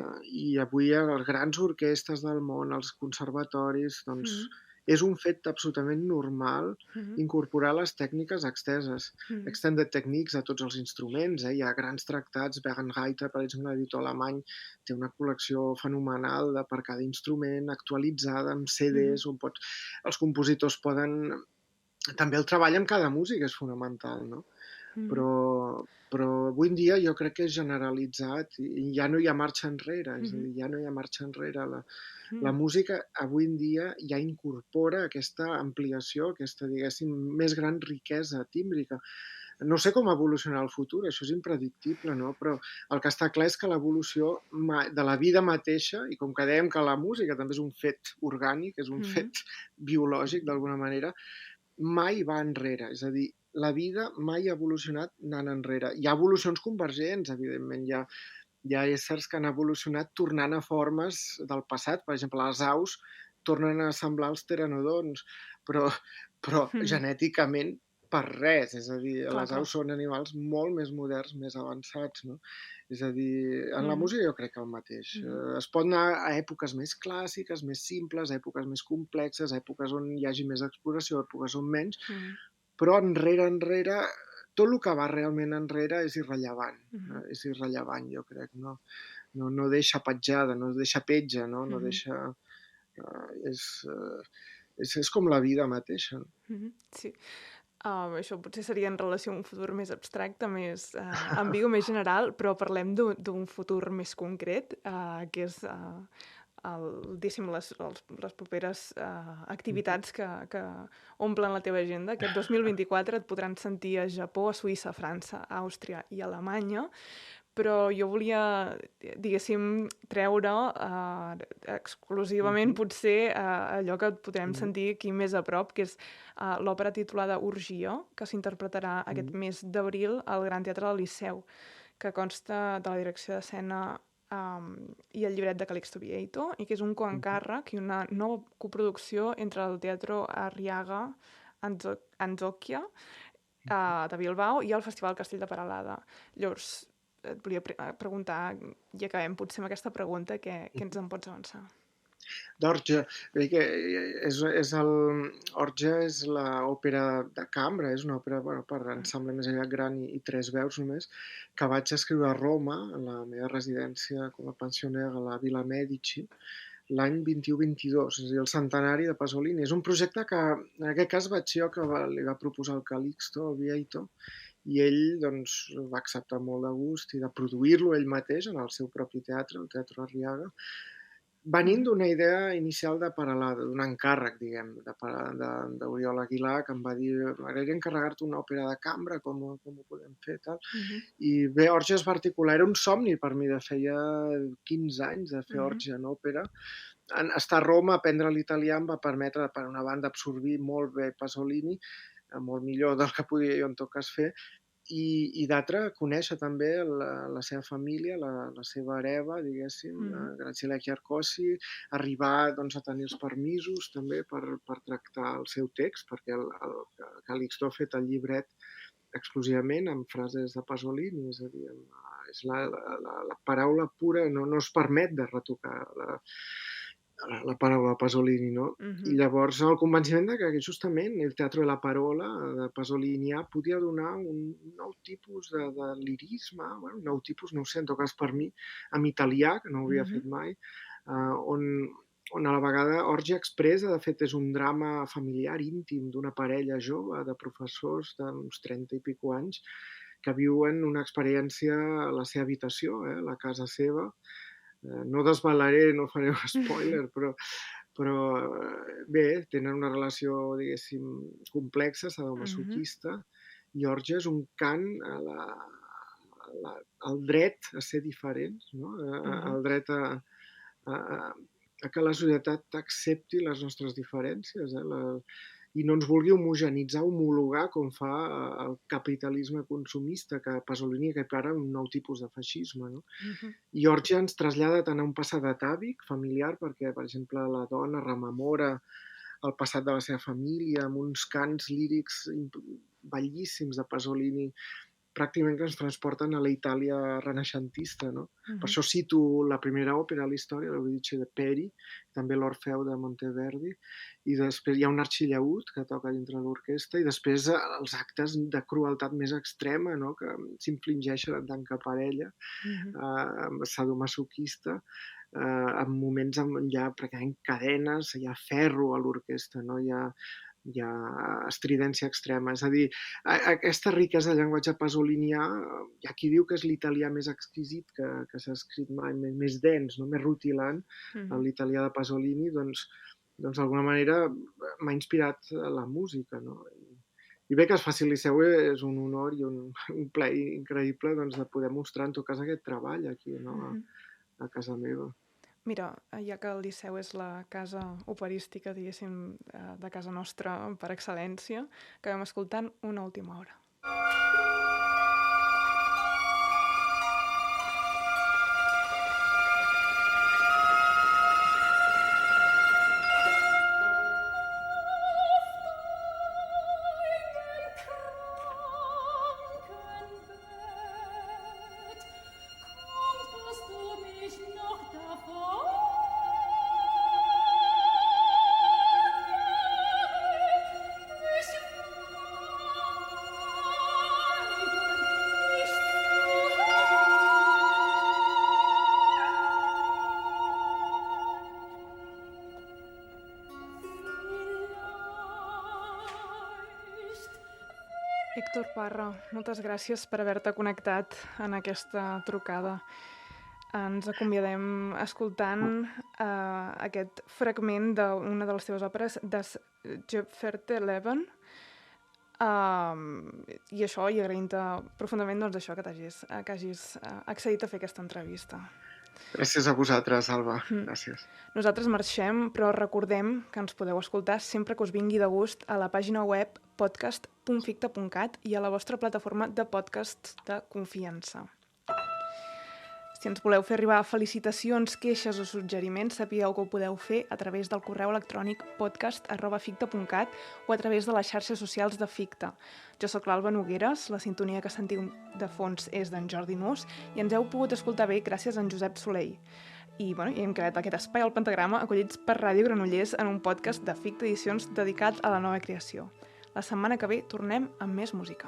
i avui les grans orquestres del món, els conservatoris, doncs és un fet absolutament normal incorporar les tècniques exteses, extended techniques a tots els instruments. Hi ha grans tractats, Bergenreiter, per exemple, l'editor alemany, té una col·lecció fenomenal per cada instrument, actualitzada, amb CDs, on els compositors poden... També el treball amb cada músic és fonamental, no? Però avui en dia jo crec que és generalitzat i ja no hi ha marxa enrere, és a dir, ja no hi ha marxa enrere. La música avui en dia ja incorpora aquesta ampliació, aquesta, diguéssim, més gran riquesa tímbrica. No sé com evolucionarà el futur, això és impredictible, no? Però el que està clar és que l'evolució de la vida mateixa, i com que dèiem que la música també és un fet orgànic, és un fet biològic d'alguna manera, mai va enrere. És a dir, la vida mai ha evolucionat anant enrere. Hi ha evolucions convergents, evidentment, hi ha éssers que han evolucionat tornant a formes del passat. Per exemple, les aus tornen a semblar els pteranodons, però genèticament per res. És a dir, les aus són animals molt més moderns, més avançats, no? És a dir, en la música jo crec que el mateix. Es pot anar a èpoques més clàssiques, més simples, èpoques més complexes, èpoques on hi hagi més exploració, èpoques on menys, però enrere, tot el que va realment enrere és irrellevant. És irrellevant, jo crec. No deixa petjada, no deixa petja, no deixa... És com la vida mateixa. Sí. Això potser seria en relació a un futur més abstracte, més ambigu, més general, però parlem d'un futur més concret, que és les properes activitats que omplen la teva agenda. Aquest 2024 et podran sentir a Japó, a Suïssa, a França, a Àustria i a Alemanya, però jo volia, diguéssim, treure exclusivament potser allò que podrem sentir aquí més a prop, que és l'òpera titulada Orgia, que s'interpretarà aquest mes d'abril al Gran Teatre del Liceu, que consta de la direcció d'escena i el llibret de Calixto Vieito, i que és un coencàrrec i una nova coproducció entre el Teatro Arriaga Anzocchia de Bilbao i el Festival Castell de Peralada. Llavors, et volia preguntar, i acabem potser amb aquesta pregunta, què ens en pots avançar? D'Orgia, Orgia és l'òpera de cambra, és una òpera per ensemble més aviat gran i 3 veus només, que vaig escriure a Roma, en la meva residència com a pensioner a la Vila Medici, l'any 21-22, és a dir, el centenari de Pasolini. És un projecte que, en aquest cas, vaig jo que li va proposar el Calixto, el Vieito, i ell doncs, va acceptar molt de gust i de produir-lo ell mateix en el seu propi teatre, el Teatro Arriaga, venint d'una idea inicial de Peralada, d'un encàrrec, diguem, d'Oriol Aguilar, que em va dir m'agradaria encarregar-te una òpera de cambra, com ho podem fer, tal. I bé, Orgia es va articular, era un somni per mi, de feia 15 anys de fer Orgia en òpera. Estar a Roma, aprendre l'italià, em va permetre, per una banda, absorbir molt bé Pasolini, molt millor del que podia jo en tot cas fer, i d'altra, conèixer també la seva família, la seva hereva, diguéssim, Graziella Chiarcosi, arribar doncs, a tenir els permisos també per tractar el seu text, perquè el Calixto ha fet el llibret exclusivament amb frases de Pasolini, és a dir, és la paraula pura, no es permet de retocar la paraula Pasolini, no? I llavors el convenciment de que justament el teatro de la parola de Pasolini podia donar un nou tipus de lirisme, un nou tipus, no ho sé, en tot cas per mi, en italià, que no ho havia fet mai, on a la vegada Orgia Expressa, de fet, és un drama familiar íntim d'una parella jove de professors d'uns 30 i pico anys que viuen una experiència a la seva habitació, la casa seva. No desvelaré, no faré un spoiler, però bé, tenen una relació, diguéssim, complexa, sadomasoquista, i Orgia és un cant al dret a ser diferents, no? Al dret a que la societat accepti les nostres diferències, i no ens vulgui homogenitzar, homologar, com fa el capitalisme consumista, que Pasolini equipara un nou tipus de feixisme. No? I Orgia ens trasllada tant a un passat atàvic, familiar, perquè, per exemple, la dona rememora el passat de la seva família, amb uns cants lírics bellíssims de Pasolini, pràcticament que ens transporten a la Itàlia renaixentista, no? Per això cito la primera òpera a la història, l'Euridice de Peri, també l'Orfeu de Monteverdi, i després hi ha un arxillaüt que toca dintre l'orquestra, i després els actes de crueltat més extrema, no? Que s'infligeixen en tant que parella, sadomasoquista, en moments hi ha pràcticament cadenes, hi ha ferro a l'orquestra, no? Hi ha estridència extrema. És a dir, aquesta riquesa de llenguatge pasolinià, hi ha qui diu que és l'italià més exquisit que s'ha escrit mai, més dens, no? Més rutilant, l'italià de Pasolini, doncs d'alguna manera m'ha inspirat la música. No? I bé, que es faci el Liceu és un honor i un plaer increïble de poder mostrar en tot cas aquest treball aquí, no? A casa meva. Mira, ja que el Liceu és la casa operística, diguéssim, de casa nostra per excel·lència, acabem escoltant Una última hora. Héctor Parra, moltes gràcies per haver-te connectat en aquesta trucada. Ens acomiadem escoltant aquest fragment d'una de les teves òperes, Das Gefährte Leben, i això, i agraint-te profundament això, que hagis accedit a fer aquesta entrevista. Gràcies a vosaltres, Alba. Gràcies. Nosaltres marxem, però recordem que ens podeu escoltar sempre que us vingui de gust a la pàgina web podcast.ficta.cat i a la vostra plataforma de podcasts de confiança. Si ens voleu fer arribar felicitacions, queixes o suggeriments, sapigueu que ho podeu fer a través del correu electrònic podcast@ficta.cat o a través de les xarxes socials de Ficta. Jo sóc l'Alba Nogueres, la sintonia que sentiu de fons és d'en Jordi Nus i ens heu pogut escoltar bé gràcies a en Josep Soleil. I hem creat aquest espai al Pentagrama acollits per Ràdio Granollers en un podcast de Ficta Edicions dedicat a la nova creació. La setmana que ve tornem amb més música.